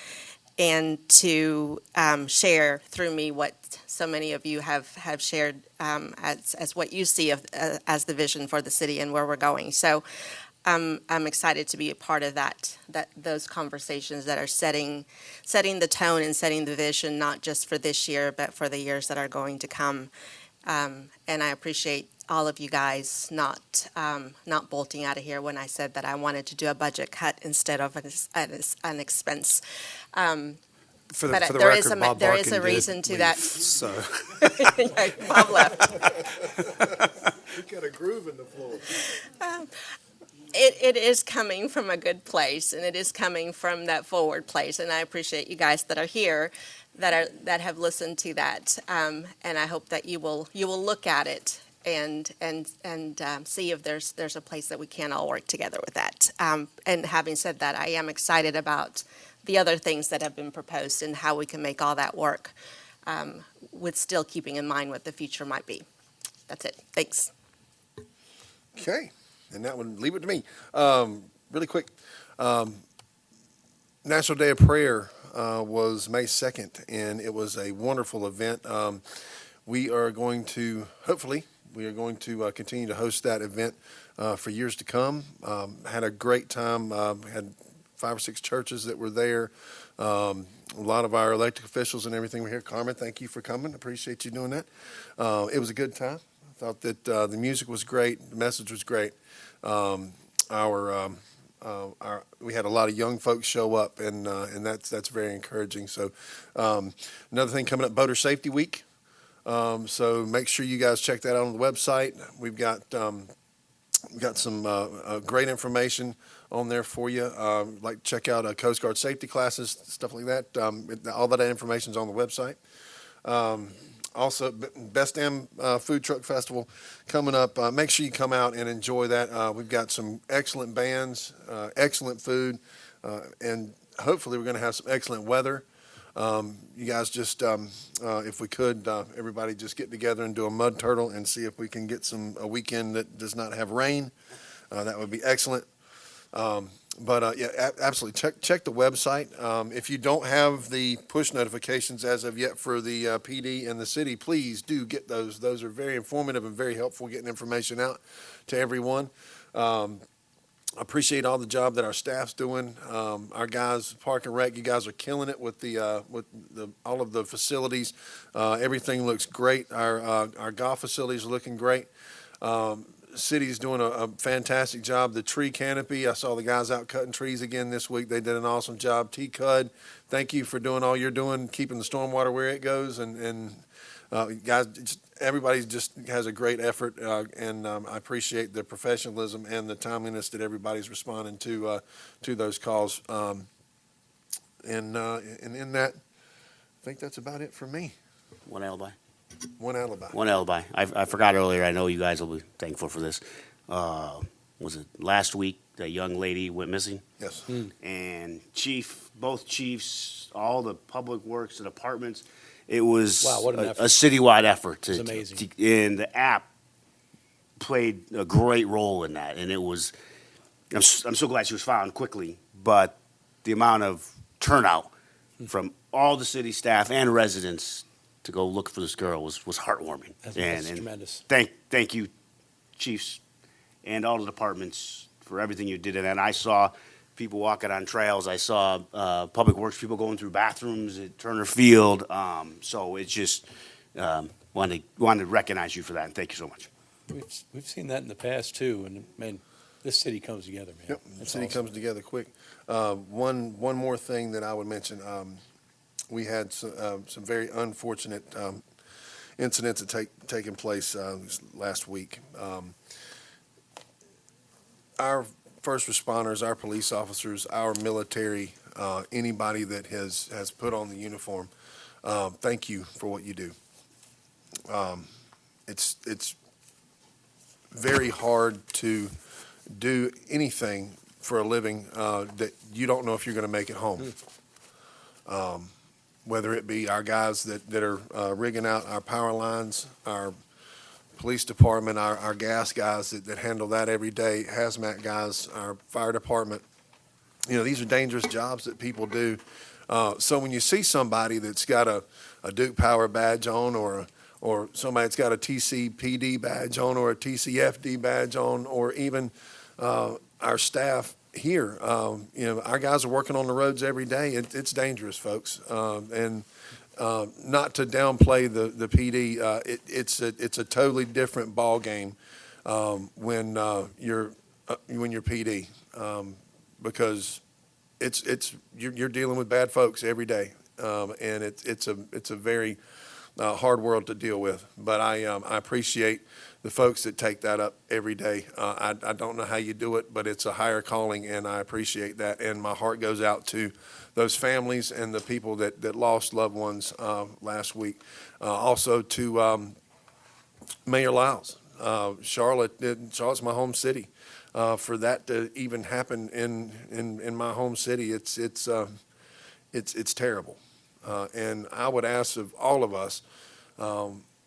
and to share through me what so many of you have shared as what you see as the vision for the city and where we're going. So I'm excited to be a part of those conversations that are setting the tone and setting the vision, not just for this year, but for the years that are going to come. And I appreciate all of you guys not bolting out of here when I said that I wanted to do a budget cut instead of an expense. For But the there is record, a Bob there is Barkin a did reason to leave, that. So, Yeah, Bob left. We got a groove in the floor. It is coming from a good place, and it is coming from that forward place, and I appreciate you guys that are here, that have listened to that, and I hope that you will look at it and see if there's a place that we can all work together with that. And having said that, I am excited about the other things that have been proposed and how we can make all that work, with still keeping in mind what the future might be. That's it. Thanks. Okay, and that one, leave it to me. Really quick, National Day of Prayer was May 2nd, and it was a wonderful event. We are going to, hopefully, continue to host that event for years to come. Had a great time, had 5 or 6 churches that were there. A lot of our elected officials and everything were here. Carmen, thank you for coming. Appreciate you doing that. It was a good time. I thought that the music was great. The message was great. We had a lot of young folks show up, and that's very encouraging. So another thing coming up, Boater Safety Week. So make sure you guys check that out on the website. We've got some great information on there for you. Like check out Coast Guard safety classes, stuff like that. All that information is on the website. Also, Best Damn Food Truck Festival coming up. Make sure you come out and enjoy that. We've got some excellent bands, excellent food, and hopefully we're going to have some excellent weather. You guys just, if we could, everybody just get together and do a mud turtle and see if we can get a weekend that does not have rain. That would be excellent. Yeah, absolutely. Check the website. If you don't have the push notifications as of yet for the PD and the city, please do get those. Those are very informative and very helpful getting information out to everyone. Appreciate all the job that our staff's doing. Our guys, Park and Rec, you guys are killing it with all of the facilities. Everything looks great. Our golf facilities are looking great. City's doing a fantastic job. The tree canopy, I saw the guys out cutting trees again this week. They did an awesome job. T-Cud, thank you for doing all you're doing, keeping the stormwater where it goes. And guys, everybody just has a great effort, and I appreciate the professionalism and the timeliness that everybody's responding to those calls. And in that, I think that's about it for me. One alibi. One alibi. One alibi. I forgot earlier. I know you guys will be thankful for this. Was it last week that young lady went missing? Yes. And both chiefs, all the public works and departments, it was Wow, what an a effort. citywide effort. It's amazing. And the app played a great role in that. And it was, I'm so glad she was found quickly, but the amount of turnout from all the city staff and residents to go look for this girl was heartwarming. That's tremendous. Thank you, chiefs, and all the departments for everything you did. And I saw people walking on trails. I saw public works people going through bathrooms at Turner Field. So it's just wanted to recognize you for that, and thank you so much. We've seen that in the past too, and man, this city comes together, man. Yep, the That's city awesome. comes together quick. One more thing that I would mention, we had some very unfortunate incidents that taken place last week. Our first responders, our police officers, our military, anybody that has put on the uniform, thank you for what you do. It's very hard to do anything for a living that you don't know if you're going to make it home. Whether it be our guys that are rigging out our power lines, our police department, our gas guys that handle that every day, hazmat guys, our fire department. These are dangerous jobs that people do. So when you see somebody that's got a Duke Power badge on, or somebody that's got a TCPD badge on, or a TCFD badge on, or even our staff here, our guys are working on the roads every day. It's dangerous, folks. And not to downplay the PD, it's a totally different ballgame when you're PD, because you're dealing with bad folks every day, and it's a very hard world to deal with. But I appreciate the folks that take that up every day. I don't know how you do it, but it's a higher calling, and I appreciate that. And my heart goes out to those families and the people that lost loved ones last week. Also to Mayor Lyles. Charlotte's my home city. For that to even happen in my home city, it's terrible. And I would ask of all of us,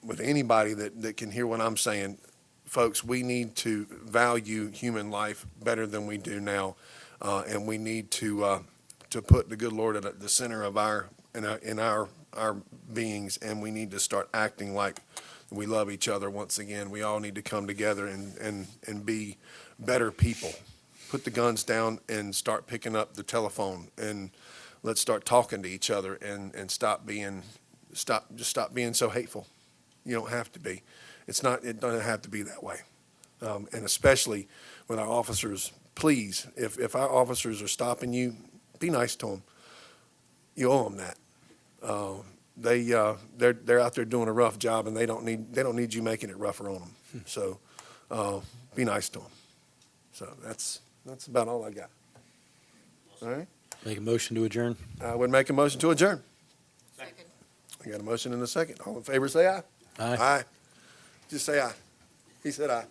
with anybody that can hear what I'm saying, folks, we need to value human life better than we do now, and we need to put the good Lord at the center of our beings, and we need to start acting like we love each other once again. We all need to come together and be better people. Put the guns down and start picking up the telephone, and let's start talking to each other and stop being so hateful. You don't have to be. It doesn't have to be that way. And especially with our officers, please, if our officers are stopping you, be nice to them. You owe them that. They're out there doing a rough job, and they don't need you making it rougher on them. So be nice to them. So that's about all I got. All right. Make a motion to adjourn? I would make a motion to adjourn. Second. I got a motion and a second. All in favor, say aye. Aye. Aye. Just say aye. He said aye.